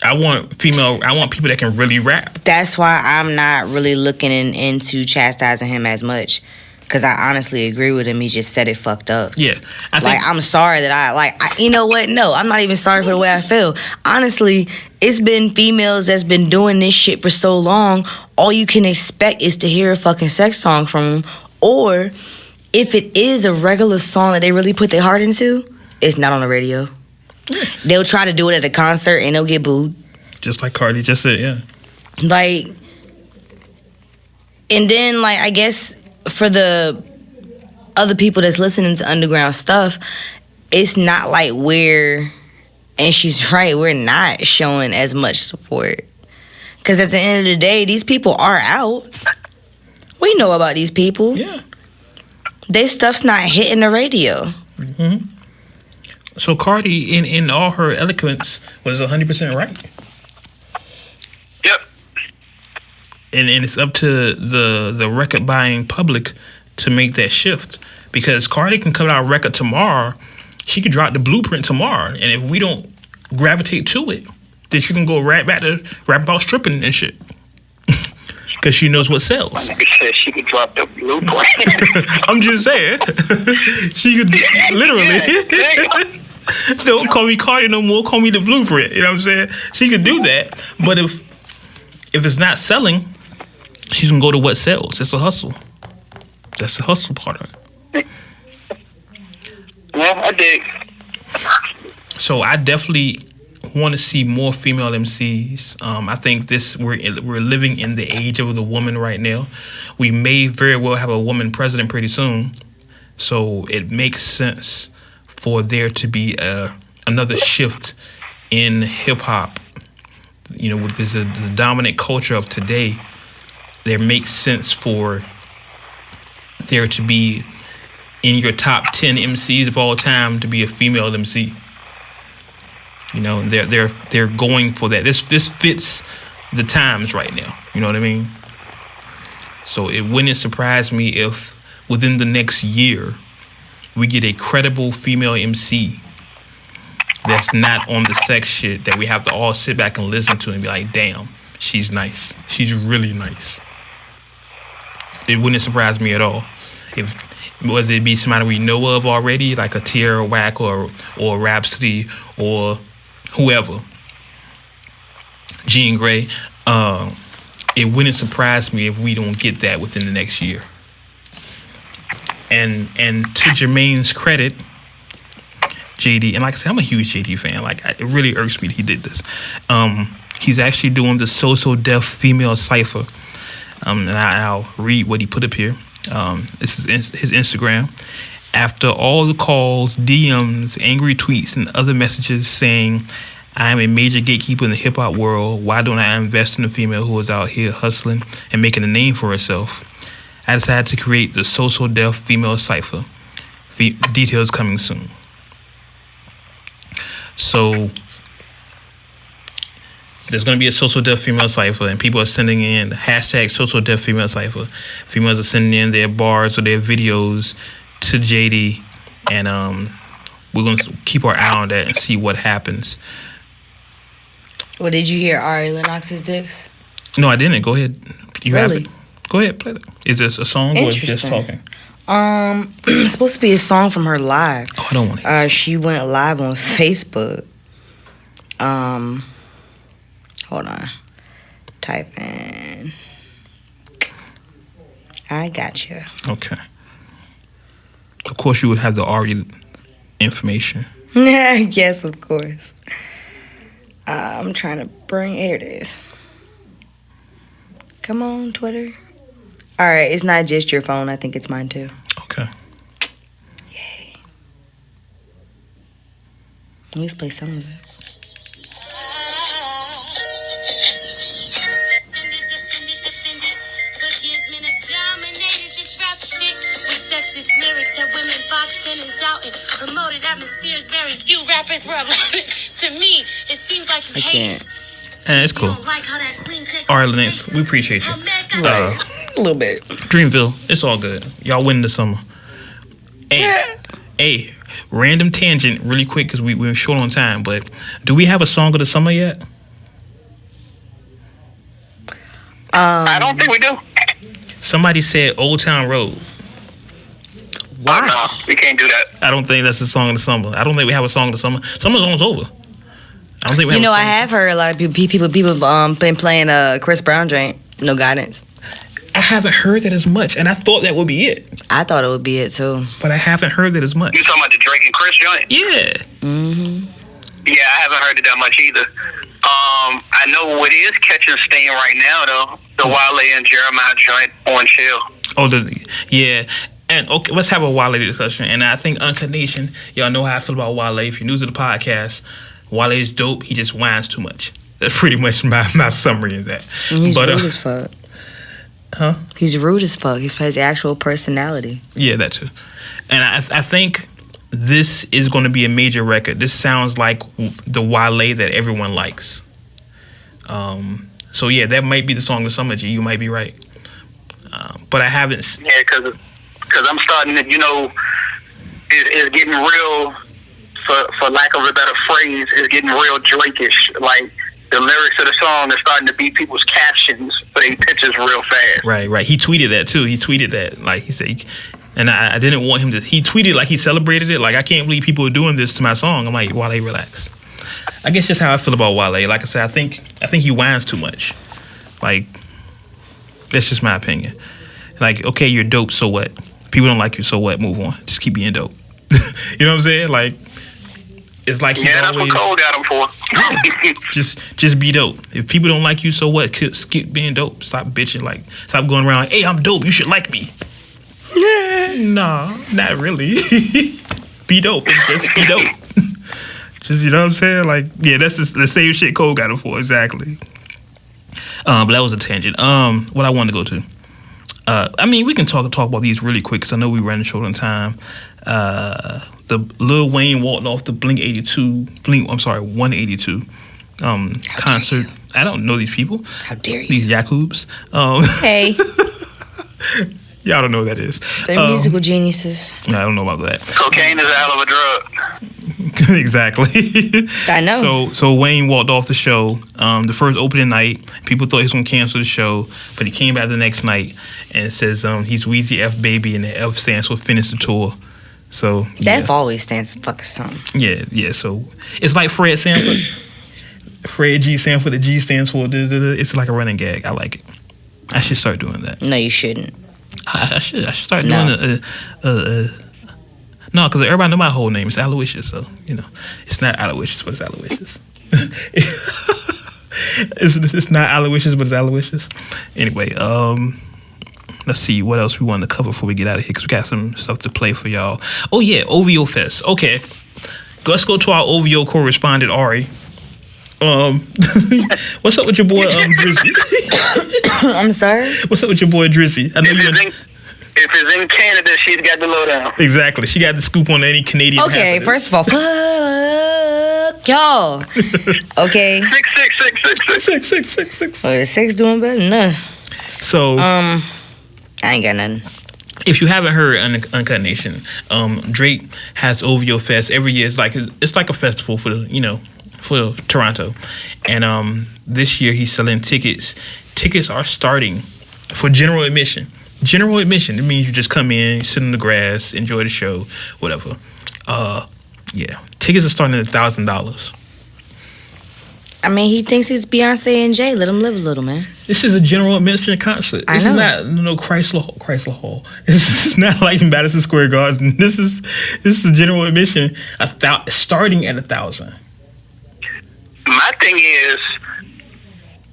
I want people that can really rap. That's why I'm not really looking into chastising him as much. Because I honestly agree with him. He just said it fucked up. Yeah. I'm sorry that you know what? No, I'm not even sorry for the way I feel. Honestly, it's been females that's been doing this shit for so long. All you can expect is to hear a fucking sex song from them. Or if it is a regular song that they really put their heart into, it's not on the radio. They'll try to do it at a concert and they'll get booed. Just like Cardi just said, yeah. Like, and then, like, I guess for the other people that's listening to underground stuff, it's not like and she's right, we're not showing as much support. Because at the end of the day, these people are out. We know about these people. Yeah. Their stuff's not hitting the radio. Mm-hmm. So Cardi, in all her eloquence, was 100% right. Yep. And it's up to the record buying public to make that shift, because Cardi can come out a record tomorrow. She could drop the blueprint tomorrow, and if we don't gravitate to it, then she can go right back to rap about stripping and shit. Because she knows what sells. My nigga said she could drop the blueprint. I'm just saying. She could literally. Don't call me Cardi no more. Call me the blueprint. You know what I'm saying? She could do that. But if it's not selling, she's gonna go to what sells. It's a hustle. That's the hustle part of it. Yeah, I dig. So I definitely want to see more female MCs. I think we're living in the age of the woman right now. We may very well have a woman president pretty soon. So it makes sense for there to be another shift in hip hop. You know, with the dominant culture of today, there makes sense for there to be in your top 10 MCs of all time to be a female MC. You know, they're going for that. This fits the times right now. You know what I mean? So it wouldn't surprise me if within the next year we get a credible female MC that's not on the sex shit that we have to all sit back and listen to and be like, damn, she's nice. She's really nice. It wouldn't surprise me at all. If whether it be somebody we know of already, like a Tierra Whack or Rhapsody or whoever, Jean Grey, it wouldn't surprise me if we don't get that within the next year. And to Jermaine's credit, JD, and like I said, I'm a huge JD fan. Like, it really irks me that he did this. He's actually doing the So Deaf female cipher. And I'll read what he put up here. This is his Instagram. After all the calls, DMs, angry tweets, and other messages saying, I am a major gatekeeper in the hip-hop world, why don't I invest in a female who is out here hustling and making a name for herself? I decided to create the So Deaf female cipher. Details coming soon. So there's going to be a So Deaf female cipher, and people are sending in hashtag So Deaf female cipher. Females are sending in their bars or their videos to JD, and we're going to keep our eye on that and see what happens. Well, did you hear Ari Lennox's dicks? No, I didn't. Go ahead. You really? have it. Go ahead, play that. Is this a song or just talking? It's supposed to be a song from her live. Oh, I don't want it. She went live on Facebook. Hold on. Type in. I got you. Okay. Of course, you would have the Ari information. Yes, of course. I'm trying to bring. Here it is. Come on, Twitter. All right, it's not just your phone. I think it's mine too. Okay. Yay. At least play some of it. Promoted atmospheres, very few rappers were allowed. To me, it seems like you hate. It's cool. All right, Lennox, we appreciate you. A little bit. Dreamville, it's all good. Y'all win the summer. Hey, random tangent, really quick, because we're short on time. But do we have a song of the summer yet? I don't think we do. Somebody said Old Town Road. Why? Oh, no, we can't do that. I don't think that's the song of the summer. I don't think we have a song of the summer. Summer's almost over. I don't think we have I have heard a lot of people been playing Chris Brown joint, No Guidance. I haven't heard that as much, and I thought that would be it. I thought it would be it too. But I haven't heard that as much. You talking about the Drake and Chris joint? Yeah. Mm-hmm. Yeah, I haven't heard it that much either. I know what is catching steam right now though. The Wale and Jeremiah joint on Chill. Oh, yeah. And okay, let's have a Wale discussion. And I think Uncut Nation, y'all know how I feel about Wale. If you're new to the podcast, Wale is dope. He just whines too much. That's pretty much my summary of that. And he's rude as fuck. Huh? He's rude as fuck. He's his actual personality. Yeah, that too. And I think this is going to be a major record. This sounds like the Wale that everyone likes. So yeah, that might be the song of the summer. G, you might be right. But I haven't. Yeah, because I'm starting to, it's getting real. For lack of a better phrase, it's getting real Drake-ish. Like the lyrics of the song are starting to be people's captions for their pictures real fast. Right. He tweeted that too. He tweeted that, like he said, and I didn't want him to. He tweeted like he celebrated it. Like, I can't believe people are doing this to my song. I'm like, Wale, relax. I guess just how I feel about Wale. Like I said, I think he whines too much. Like, that's just my opinion. Like, okay, you're dope, so what? People don't like you, so what? Move on. Just keep being dope. You know what I'm saying? Like, it's like he's that's always, what Cole got him for. just be dope. If people don't like you, so what? Keep being dope. Stop bitching. Like, stop going around. Hey, I'm dope. You should like me. Nah, not really. Be dope. Just be dope. Just, you know what I'm saying? Like, yeah, that's the same shit Cole got him for. Exactly. But that was a tangent. What I wanted to go to. I mean, we can talk about these really quick because I know we ran short on time. The Lil Wayne walked off the 182 concert. I don't know these people. How dare you? These Yakubs. Hey. Y'all don't know what that is. They're musical geniuses. I don't know about that. Cocaine is a hell of a drug. Exactly. I know. So Wayne walked off the show. The first opening night, people thought he was going to cancel the show, but he came back the next night and says he's Weezy F Baby, and the F stands for finish the tour. So that F always stands for fucking something. Yeah. So it's like Fred Sanford. Fred G Sanford. The G stands for. It's like a running gag. I like it. I should start doing that. No, you shouldn't. I should start doing it. No, because everybody know my whole name. It's Aloysius, so it's not Aloysius, but it's Aloysius. It's not Aloysius, but it's Aloysius. Anyway, let's see what else we want to cover before we get out of here, because we got some stuff to play for y'all. Oh yeah, OVO Fest. Okay, let's go to our OVO correspondent Ari. What's up with your boy Drizzy? I'm sorry? What's up with your boy Drizzy? I know if it's in Canada, she's got the lowdown. Exactly. She got the scoop on any Canadian. Okay, first of all, fuck y'all. Okay. 666. Oh, the 6 doing better than us. So I ain't got nothing. If you haven't heard Uncut Nation, Drake has OVO Fest every year. It's like a festival for for Toronto, and this year he's selling tickets. Tickets are starting for general admission. General admission, it means you just come in, sit on the grass, enjoy the show, whatever. Yeah, tickets are starting at $1,000. I mean, he thinks he's Beyonce and Jay. Let him live a little, man. This is a general admission concert. I know. This is not Chrysler Hall. This is not like Madison Square Garden. This is a general admission. Starting at $1,000. My thing is,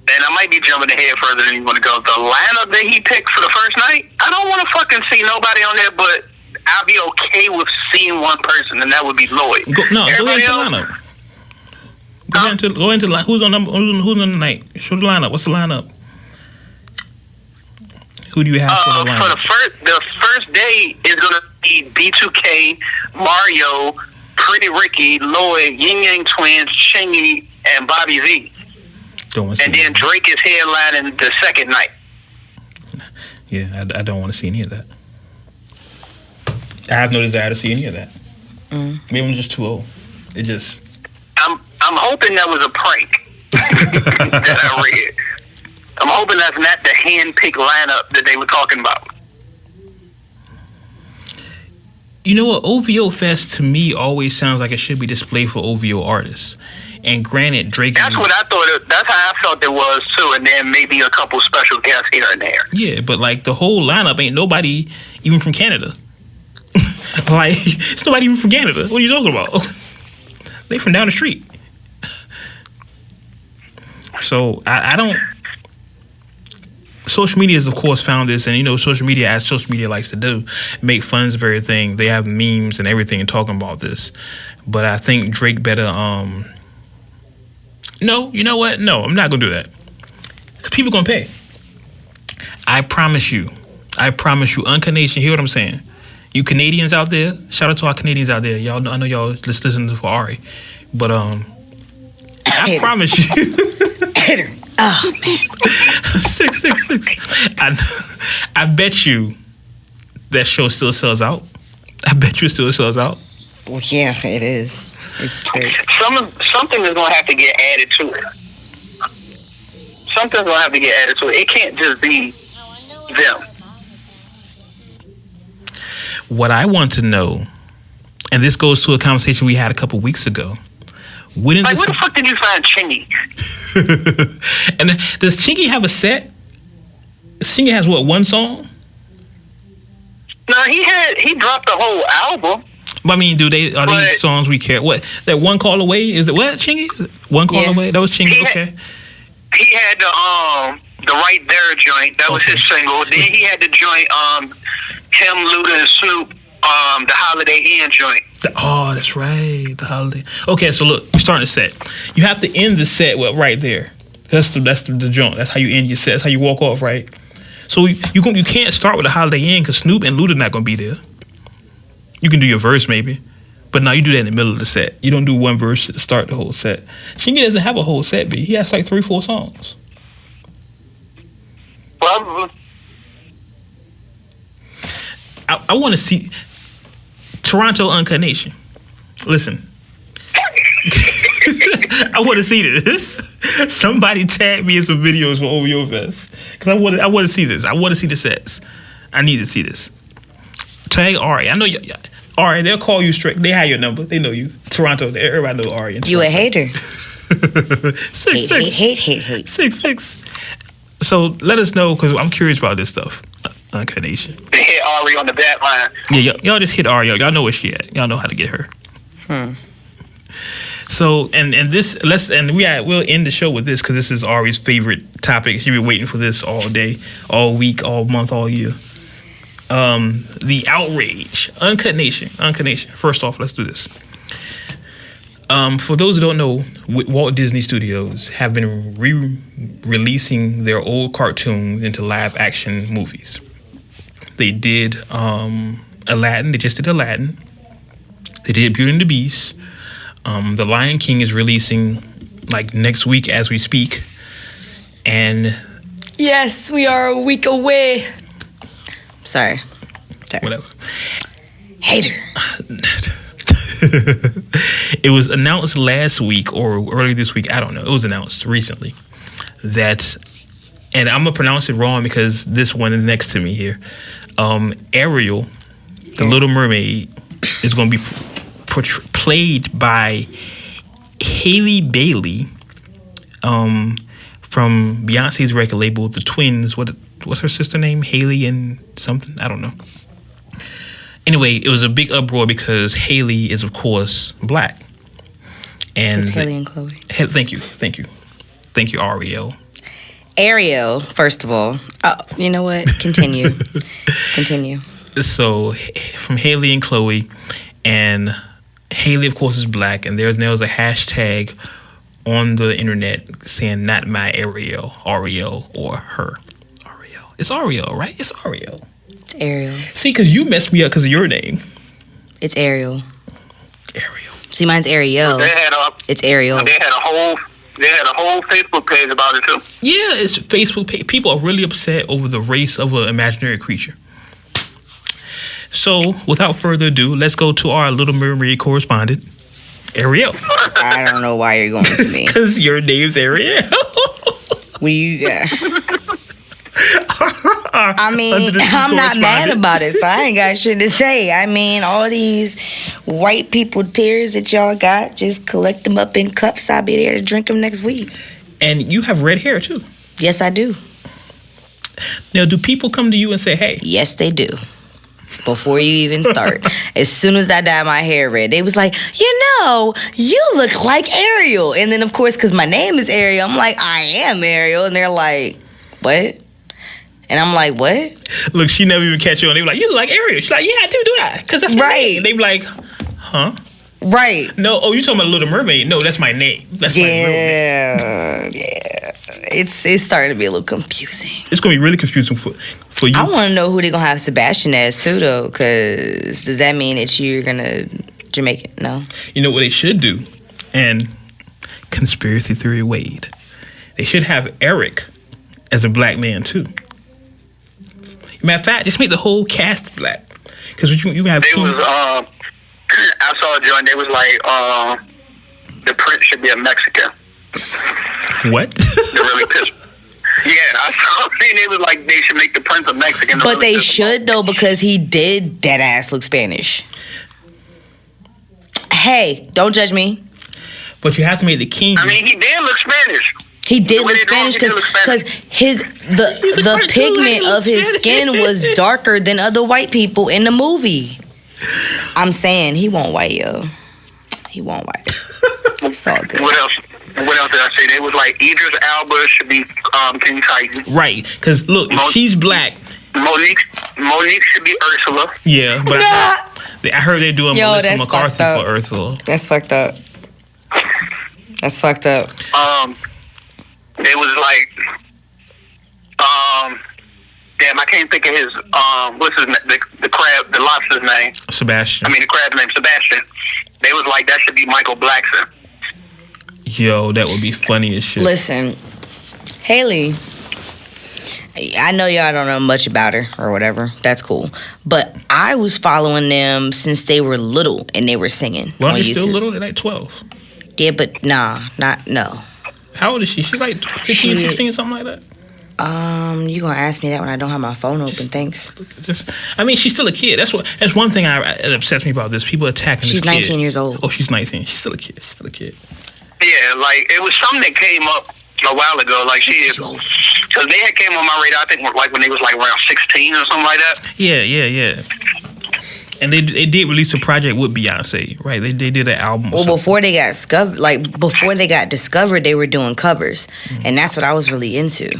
and I might be jumping ahead further than you want to go, the lineup that he picked for the first night, I don't want to fucking see nobody on there, but I'll be okay with seeing one person, and that would be Lloyd. Go into the lineup. Go into the line. Who's on the night? Show the lineup. What's the lineup? Who do you have for the lineup? For the first day is going to be B2K, Mario, Pretty Ricky, Lloyd, Yin Yang Twins, Chingy, and Bobby Z. And then Drake is headlining the second night. Yeah, I don't want to see any of that. I have no desire to see any of that. Maybe I'm just too old. It just... I'm hoping that was a prank that I read. I'm hoping that's not the hand-picked lineup that they were talking about. You know what? OVO Fest to me always sounds like it should be displayed for OVO artists. And granted, Drake. That's what I thought. That's how I felt it was too. And then maybe a couple special guests here and there. Yeah, but like the whole lineup ain't nobody even from Canada. Like it's nobody even from Canada. What are you talking about? They from down the street. So I don't. Social media has, of course, found this, and you know, social media, as social media likes to do, make fun of everything. They have memes and everything and talking about this. But I think Drake better. No, you know what? No, I'm not gonna do that. 'Cause people gonna pay. I promise you. Uncanation, hear what I'm saying? You Canadians out there, shout out to our Canadians out there. Y'all, I know y'all just listening for Ari, but I promise you. Oh man. 666. I bet you that show still sells out. I bet you it still sells out. Well, yeah, it is. It's true. Something is gonna have to get added to it. Something's gonna have to get added to it. It can't just be them. What I want to know, and this goes to a conversation we had a couple weeks ago. Where the fuck did you find Chingy? And does Chingy have a set? Chingy has what, one song? No, he dropped the whole album. I mean, are these songs we care? What, that One Call Away? Is it what, Chingy? One Call Away? That was Chingy, okay. He had the Right There joint. That was his single. Then he had the joint, him, Luda, and Snoop, the Holiday Inn joint. Oh, that's right. The Holiday. Okay, so look, we're starting a set. You have to end the set with Right There. That's the joint. That's how you end your set. That's how you walk off, right? So you can't start with the Holiday Inn because Snoop and Luda not gonna be there. You can do your verse maybe, but now you do that in the middle of the set. You don't do one verse to start the whole set. Chingy doesn't have a whole set, but he has like 3-4 songs. Well, I want to see Toronto Uncut Nation. Listen. I want to see this. Somebody tag me in some videos for OVO Fest because I want to see this. I want to see the sets. I need to see this. Tag Ari. I know you. Ari, they'll call you straight. They have your number. They know you. Toronto. Everybody know Ari. You a hater. 6-6. Hate. 6-6. So let us know because I'm curious about this stuff. Uncut Nation. They hit Ari on the back line. Yeah, y'all just hit Ari. Y'all know where she at. Y'all know how to get her. So we'll end the show with this because this is Ari's favorite topic. She's been waiting for this all day, all week, all month, all year. The outrage. Uncut Nation. First off, let's do this. For those who don't know, Walt Disney Studios have been re-releasing their old cartoons into live action movies. They did Aladdin. They just did Aladdin. They did Beauty and the Beast. The Lion King is releasing like next week as we speak. And yes, we are a week away. Sorry. Whatever. Hater. It was announced last week or early this week. I don't know. It was announced recently that, and I'm going to pronounce it wrong because this one is next to me here. Ariel, the Little Mermaid, is going to be played by Hailey Bailey from Beyonce's record label, The Twins. What's her sister name? Hailey and something? I don't know. Anyway, it was a big uproar because Hailey is, of course, black. And it's Hailey and Chloe. Thank you, Ariel. Ariel, first of all. Oh, you know what? Continue. So, from Hailey and Chloe, and Hailey, of course, is black, and there's a hashtag on the internet saying "not my Ariel," or her. Ariel. It's Ariel, right? It's Ariel. It's Ariel. See, because you messed me up because of your name. It's Ariel. See, mine's Ariel. It's Ariel. They had a whole Facebook page about it too. Yeah, it's Facebook page. People are really upset over the race of an imaginary creature. So, without further ado, let's go to our Little Mermaid correspondent, Ariel. I don't know why you're going to me. Because your name's Ariel. I mean, I'm not mad about it, so I ain't got shit to say. I mean, all these white people tears that y'all got, just collect them up in cups. I'll be there to drink them next week. And you have red hair, too. Yes, I do. Now, do people come to you and say, hey? Yes, they do. Before you even start. As soon as I dye my hair red, they was like, you look like Ariel. And then, of course, because my name is Ariel, I'm like, I am Ariel. And they're like, what? And I'm like, what? Look, she never even catch on. They be like, you look like Ariel. She's like, yeah, I do that. Because that's my name. They be like, huh? Right. No, you talking about Little Mermaid. No, that's my name. That's my real name. Yeah. It's starting to be a little confusing. It's going to be really confusing for you. I want to know who they're going to have Sebastian as, too, though. Because does that mean that you're going to Jamaican? No. You know what they should do? And conspiracy theory Wade. They should have Eric as a black man, too. Matter of fact, just make the whole cast black. Because you have two. I saw a joint. They was like, the prince should be a Mexican. What? They're really pissed. Yeah, I saw. It was like they should make the prince a Mexican. But really they should though, because he did dead ass look Spanish. Hey, don't judge me. But you have to make the king. I mean, he did look Spanish. He did look Spanish because the pigment of his skin was darker than other white people in the movie. I'm saying he won't white, yo. He won't white. It's all good. What else did I say? They was like Idris Elba should be King Titan. Right, because look, if she's black. Monique should be Ursula. Yeah, but I heard they're doing Melissa McCarthy for Ursula. That's fucked up. That's fucked up. They was like, damn, I can't think of his, what's his name, the crab, the lobster's name. Sebastian. I mean, the crab's name, Sebastian. They was like, that should be Michael Blackson. Yo, that would be funny as shit. Listen, Haley, I know y'all don't know much about her or whatever. That's cool. But I was following them since they were little and they were singing. Well, on they're YouTube. still little? They're like 12. Yeah, but no. How old is she? She's like 15, 16, something like that? You gonna ask me that when I don't have my phone open, thanks. I mean, she's still a kid. That's one thing that upsets me about this. People attacking She's this kid. 19 years old. Oh, she's 19. She's still a kid. Yeah, like, it was something that came up a while ago. Like, because they had came on my radar, I think, like, when they was, like, around 16 or something like that. Yeah. And they did release a project with Beyonce, right? They did an album. Well, before they got discovered, they were doing covers, and that's what I was really into.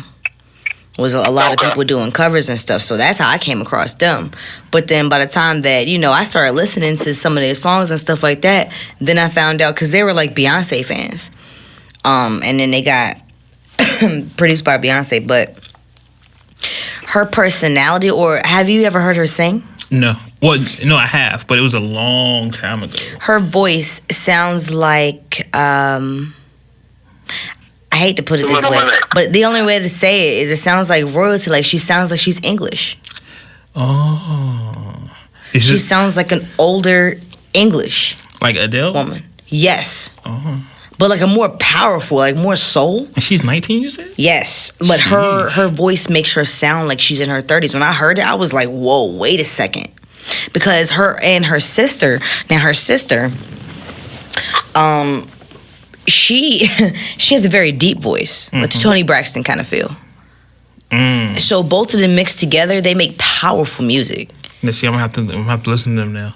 Was a lot of people doing covers and stuff, so that's how I came across them. But then by the time that I started listening to some of their songs and stuff like that, then I found out because they were like Beyonce fans, and then they got produced by Beyonce. But her personality, or have you ever heard her sing? No. Well, no, I have, but it was a long time ago. Her voice sounds like, I hate to put it this way, but the only way to say it is it sounds like royalty. Like she sounds like she's English. Oh. She sounds like an older English. Like Adele? Woman. Yes. Oh. But like a more powerful, like more soul. And she's 19, you said? Yes. But her voice makes her sound like she's in her 30s. When I heard it, I was like, whoa, wait a second. Because her sister, she has a very deep voice, like Toni Braxton kind of feel. So both of them mixed together, they make powerful music. Let's see, I'm gonna have to listen to them now.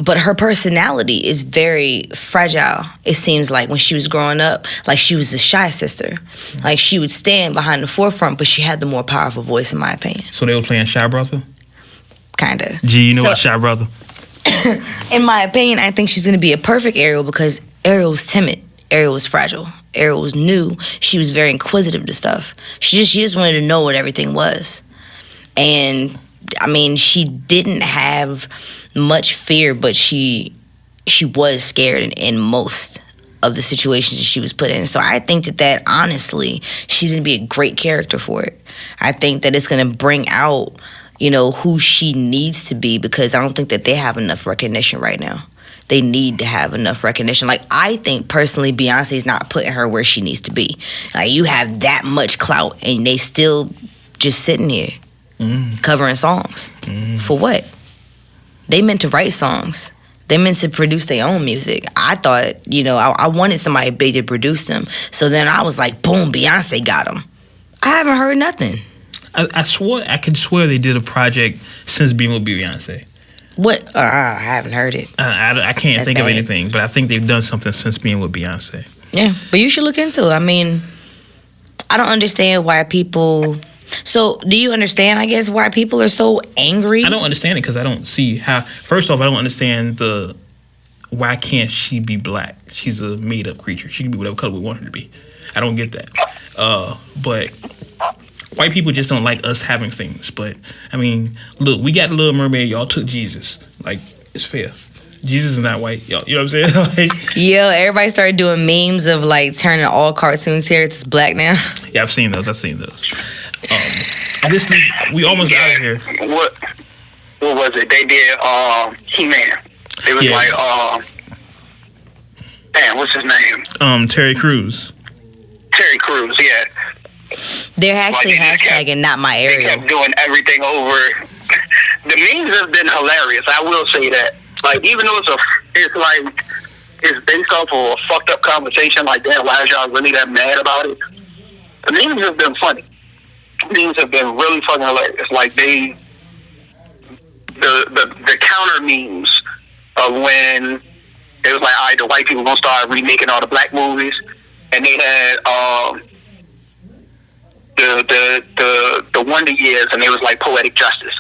But her personality is very fragile. It seems like when she was growing up, like she was a shy sister. Like she would stand behind the forefront, but she had the more powerful voice, in my opinion. So they were playing Shy Brother? Kinda. Gee, you know what, Shy Brother? In my opinion, I think she's gonna be a perfect Ariel because Ariel was timid. Ariel was fragile. Ariel was new. She was very inquisitive to stuff. She just wanted to know what everything was. And I mean, she didn't have much fear, but she was scared in most of the situations that she was put in. So I think that honestly, she's going to be a great character for it. I think that it's going to bring out, who she needs to be, because I don't think that they have enough recognition right now. They need to have enough recognition. Like, I think personally Beyonce's not putting her where she needs to be. Like, you have that much clout and they still just sitting here. covering songs. For what? They meant to write songs. They meant to produce their own music. I thought, I wanted somebody big to produce them. So then I was like, boom, Beyonce got them. I haven't heard nothing. I could swear they did a project since being with Beyonce. What? I haven't heard it. I can't think of anything, but I think they've done something since being with Beyonce. Yeah, but you should look into it. I mean, I don't understand why people... So, do you understand, I guess, why people are so angry? I don't understand it because I don't see how... First off, I don't understand why can't she be black? She's a made-up creature. She can be whatever color we want her to be. I don't get that. But white people just don't like us having things. But, I mean, look, we got the Little Mermaid. Y'all took Jesus. Like, it's fair. Jesus is not white. Y'all, you know what I'm saying? Yeah, everybody started doing memes of, like, turning all cartoon characters black now. Yeah, I've seen those. And we almost out of here. What was it? They did He-Man. It was like damn, what's his name? Terry Crews. Terry Crews, yeah. They're actually hashtagging not my Ariel. They kept doing everything over. The memes have been hilarious. I will say that. Like, even though it's based off of a fucked up conversation, like, damn, why is y'all really that mad about it? The memes have been funny. Memes have been really fucking hilarious. Like, the counter memes of when it was like, all right, the white people gonna start remaking all the black movies, and they had the Wonder Years, and it was like Poetic Justice.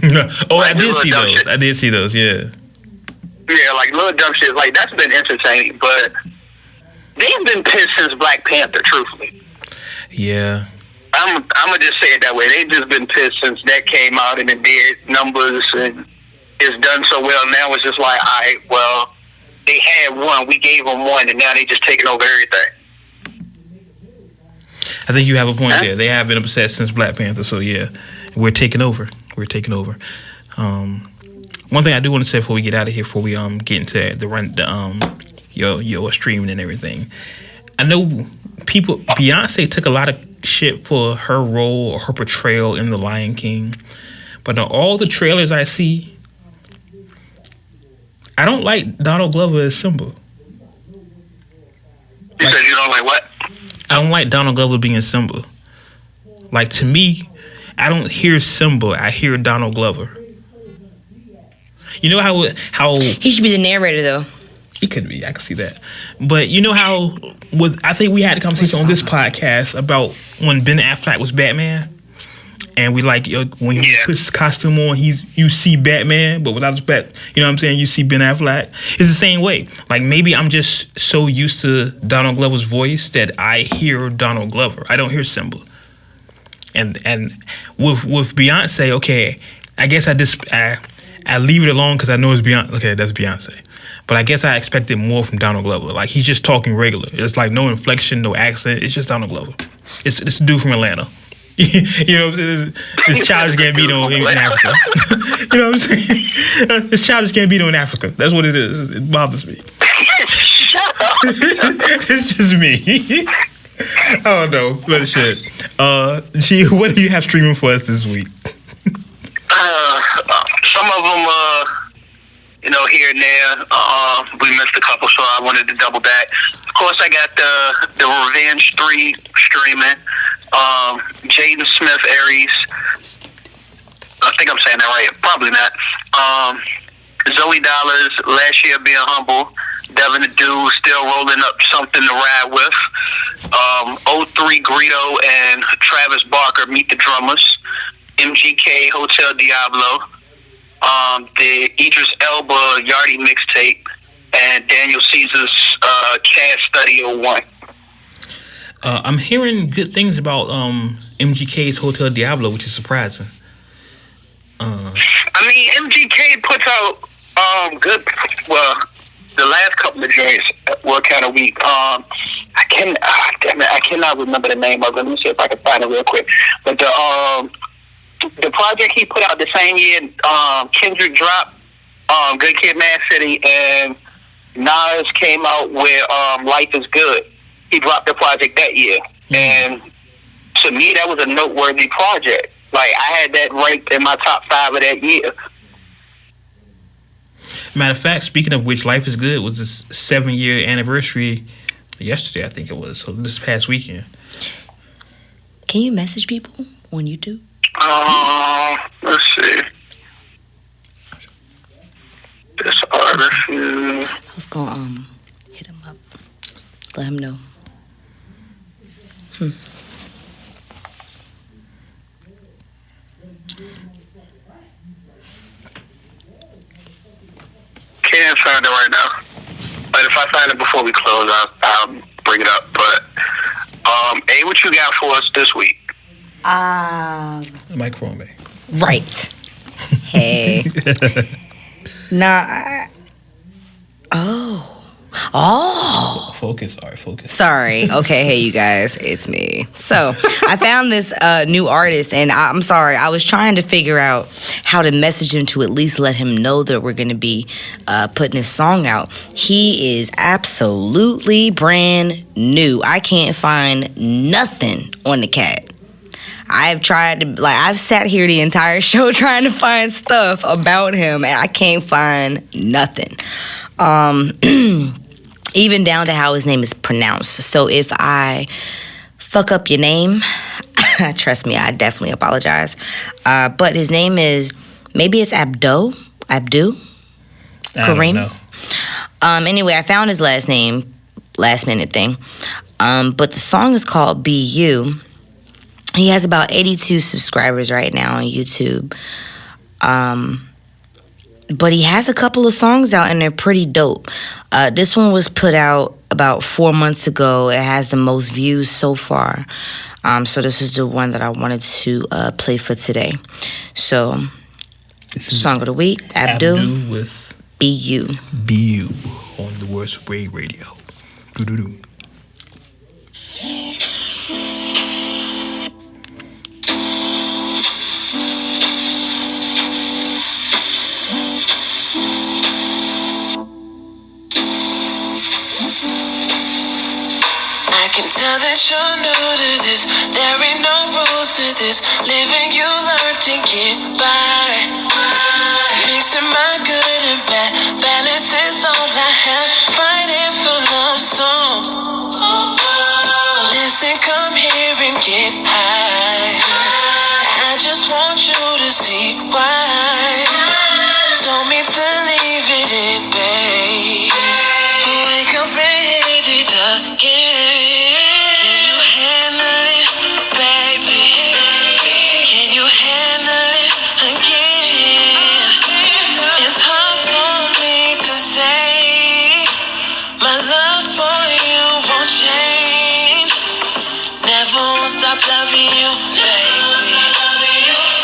I did see those. Yeah, like little dumb shit. Like, that's been entertaining, but they've been pissed since Black Panther. Truthfully, yeah. I'm gonna just say it that way. They've just been pissed since that came out and it did numbers and it's done so well. Now it's just like, all right, well, they had one, we gave them one, and now they just taking over everything. I think you have a point there. They have been upset since Black Panther, so yeah, we're taking over. One thing I do want to say before we get out of here, before we get into your streaming and everything, I know Beyonce took a lot of shit for her role or her portrayal in The Lion King, but in all the trailers I see, I don't like Donald Glover as Simba. You said you don't like what? I don't like Donald Glover being Simba. Like, to me, I don't hear Simba, I hear Donald Glover. You know how he should be the narrator, though. He could be. I can see that. But you know how I think we had a conversation on this podcast about when Ben Affleck was Batman, and we like when he puts his costume on, you see Batman, but without his bat, you know what I'm saying? You see Ben Affleck. It's the same way. Like, maybe I'm just so used to Donald Glover's voice that I hear Donald Glover. I don't hear Simba. And with Beyonce, okay, I guess I leave it alone because I know it's Beyonce. Okay, that's Beyonce. But I guess I expected more from Donald Glover. Like, he's just talking regular. It's like no inflection, no accent. It's just Donald Glover. It's a dude from Atlanta. You know what I'm saying? It's Childish Gambino in Africa. You know what I'm saying? It's Childish Gambino in Africa. That's what it is. It bothers me. It's just me. I don't know. But shit. G, what do you have streaming for us this week? Some of them, here and there. We missed a couple, so I wanted to double back. Of course, I got the Revenge 3 streaming. Jaden Smith Aries. I think I'm saying that right. Probably not. Zoe Dollars, Last Year Being Humble. Devin Abdou, Still Rolling Up Something to Ride With. 03 Greedo and Travis Barker, Meet the Drummers. MGK, Hotel Diablo. The Idris Elba Yardie mixtape. And Daniel Caesar's Cast Study 01. I'm hearing good things about MGK's Hotel Diablo, which is surprising. I mean, MGK puts out good. Well, the last couple of joints were kind of weak. I cannot remember the name of it. Let me see if I can find it real quick. But the project he put out the same year, Kendrick dropped Good Kid, Mad City, and Nas came out with Life is Good. He dropped the project that year. And to me, that was a noteworthy project. Like, I had that ranked in my top 5 of that year. Matter of fact, speaking of which, Life is Good was this 7-year anniversary yesterday, I think it was. So this past weekend. Can you message people on YouTube? Let's see. This artist. I was gonna hit him up, let him know. Can't find it right now. But if I find it before we close, I'll bring it up. But A, what you got for us this week? The microphone, man. Right. Hey. Nah. Focus. All right, focus. Sorry. Okay, hey, you guys. It's me. So, I found this new artist, and I'm sorry. I was trying to figure out how to message him to at least let him know that we're going to be putting his song out. He is absolutely brand new. I can't find nothing on the cat. I've tried to, I've sat here the entire show trying to find stuff about him, and I can't find nothing. Even down to how his name is pronounced. So if I fuck up your name, trust me, I definitely apologize. But his name is, maybe it's Abdou? Kareem? Anyway, I found his last name, last minute thing. But the song is called Be You. He has about 82 subscribers right now on YouTube. But he has a couple of songs out, and they're pretty dope. This one was put out about 4 months ago. It has the most views so far. So this is the one that I wanted to play for today. So, song of the week, Abdou with Be You. Be You on the WordsWithWade radio. Doo-doo-doo. I can tell that you're new to this. There ain't no rules to this. Living, you learn to get by. Mixing my good and bad. Balance is all I have. Fighting for love song. Listen, come here and get high. I just want you to see why. Told me to leave it in, babe. Wake up and hit it again. Loving you, baby.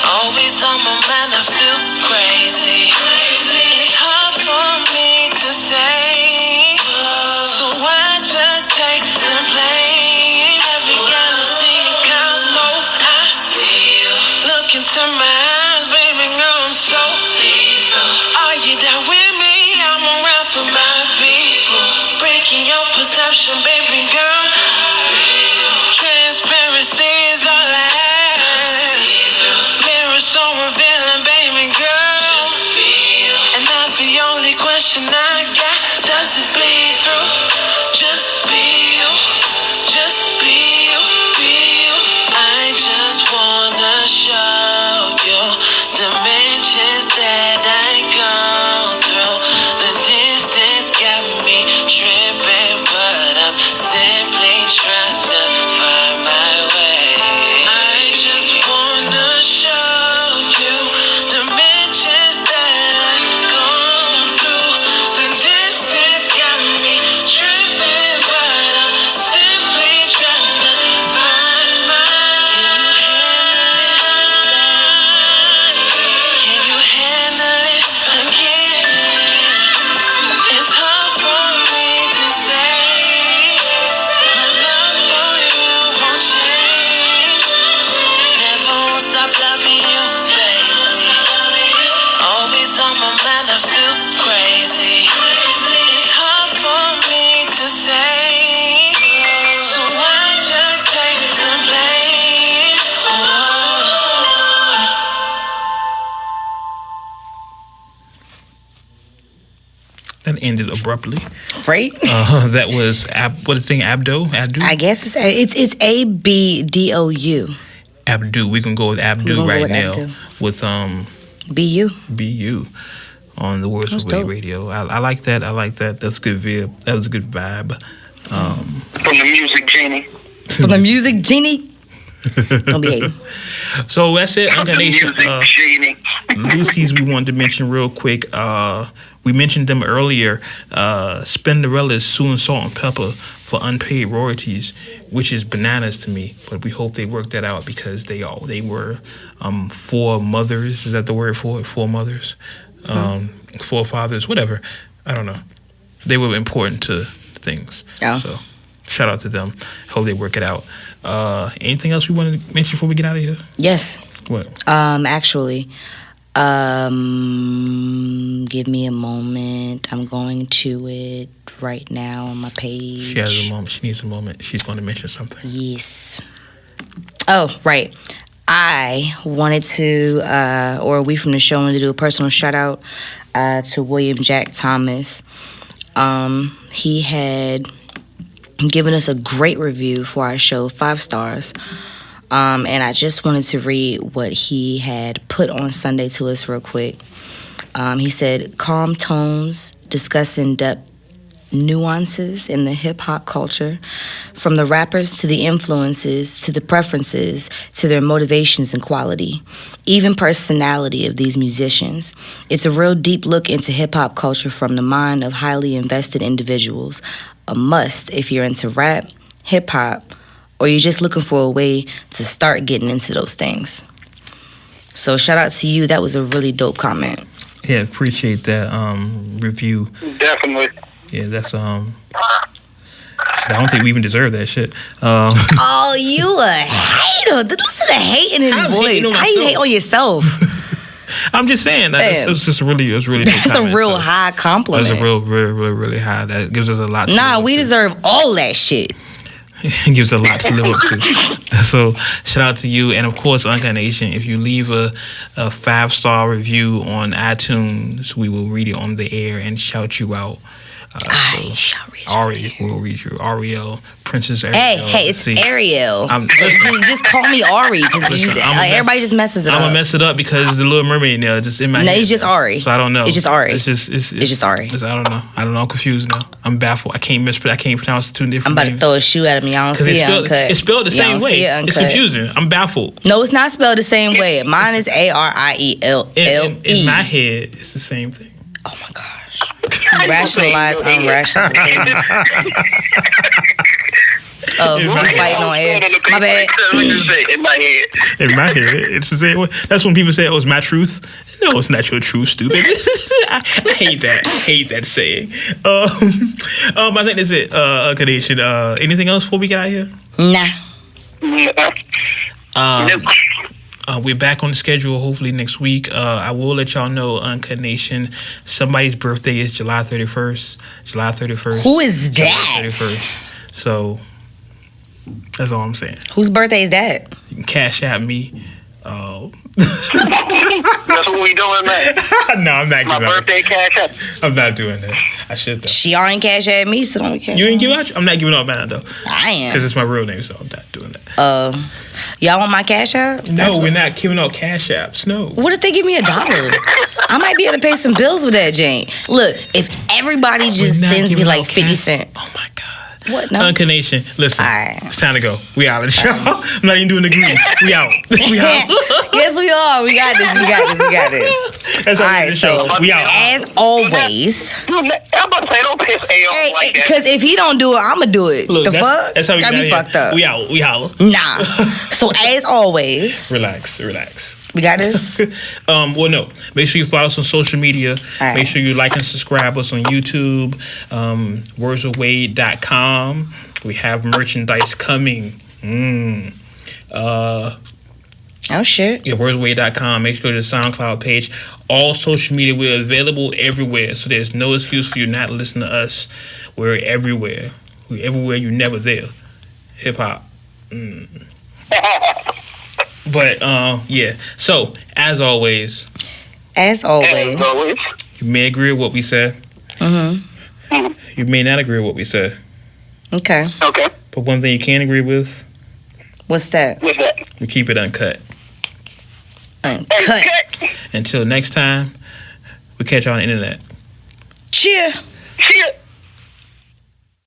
Always on my mind, I feel crazy. It's hard for me to say, so I just take the blame. Every galaxy and cosmo, I see you. Look into my eyes, baby girl, I'm so lethal. Are you down with me? I'm around for my people. Breaking your perception, baby girl. Transparency is all I have. Mirror so revealing, baby girl. And not the only question I got. Does it bleed through? Just be you. Just be you. Be you. I just wanna show you ended abruptly. Right? That was what is the thing? Abdou. I guess it's ABDOU. Abdou. We can go with Abdou right now with BU on the Words with Wade radio. I like that. That's good vibe. That was a good vibe. From the music genie. From the music genie. Don't be hating. So that's it. Incarnation. Genie. Lucy's we wanted to mention real quick. We mentioned them earlier. Spinderella's suing Salt and Pepper for unpaid royalties, which is bananas to me. But we hope they work that out because they were four mothers. Is that the word for it? Four mothers, four fathers, whatever. I don't know. They were important to things. Yeah. So shout out to them. Hope they work it out. Anything else we want to mention before we get out of here? Yes. What? Actually, give me a moment. I'm going to it right now on my page. She has a moment. She needs a moment. She's going to mention something. Yes. Oh, right. I wanted to, or we from the show wanted to do a personal shout out to William Jack Thomas. He had given us a great review for our show, 5 stars. And I just wanted to read what he had put on Sunday to us real quick. He said, calm tones, discuss in-depth nuances in the hip-hop culture, from the rappers to the influences, to the preferences, to their motivations and quality, even personality of these musicians. It's a real deep look into hip-hop culture from the mind of highly invested individuals. A must if you're into rap, hip-hop, or you're just looking for a way to start getting into those things. So shout out to you. That was a really dope comment. Yeah, appreciate that review. Definitely. Yeah, that's I don't think we even deserve that shit. Oh, you a hater. Listen to hate in his voice. How you hate on yourself? I'm just saying that it's really That's a real high compliment. That's a really high. That gives us a lot. Nah, we deserve all that shit. It gives a lot to live up to. So shout out to you, and of course, Incarnation. If you leave a 5-star review on iTunes, we will read it on the air and shout you out. I shall read you. Ari will read you. Ariel, Princess Ariel. Hey, it's Ariel. Just call me Ari because everybody just messes it up. I'm gonna mess it up because the Little Mermaid now just in my head. No, it's just Ari. So I don't know. It's just Ari. It's just Ari. I don't know. I'm confused now. I'm baffled. I can't pronounce the two different names. I'm about to throw a shoe at him. Y'all don't see it uncut. It's spelled the same way. It's confusing. I'm baffled. No, it's not spelled the same way. Mine is Arielle. In my head, it's the same thing. Oh my gosh. You rationalize unrational things. Oh, we're fighting on air. My bad. In my head, it's the same way. That's when people say, "Oh, it's my truth." No, it's not your truth, stupid. I hate that. I hate that saying. I think that's it. Kadesha, anything else before we get out of here? Nah. We're back on the schedule hopefully next week. I will let y'all know, Uncut Nation, somebody's birthday is July 31st. July 31st. Who is that? July 31st. So that's all I'm saying. Whose birthday is that? You can cash out me. That's what we doing, man. No, I'm not. My birthday cash out. I'm not doing that. I should though. She ain't cash at me, so don't cash. You ain't give out. I'm not giving out mine though. I am because it's my real name, so I'm not doing that. Y'all want my cash app? No, we're not giving out cash apps. No. What if they give me $1? I might be able to pay some bills with that, Jane. Look, if everybody just sends me like 50 cents. Oh my God. What? No. Uncut Nation, listen. Right. It's time to go. We out of the show. I'm not even doing the green. We out. We out. Yes, we are. We got this. That's how we end the show. We out. As always. I'm about to say, don't piss A off like that. Because if he don't do it, I'm going to do it. Look, the fuck? That's how we got me fucked up. We out. We holla. Nah. So as always. Relax. We got this? Well, no. Make sure you follow us on social media. Right. Make sure you like and subscribe us on YouTube. WordsWithWade.com. We have merchandise coming. Oh, shit. Yeah, WordsWithWade.com. Make sure to the SoundCloud page. All social media, we're available everywhere. So there's no excuse for you not to listen to us. We're everywhere. We're everywhere. You're never there. HipHop. But yeah. So as always, you may agree with what we said. You may not agree with what we said. Okay. Okay. But one thing you can agree with, What's that? What's that? we keep it uncut. Uncut. Until next time, we catch you on the internet. Cheer. Cheer.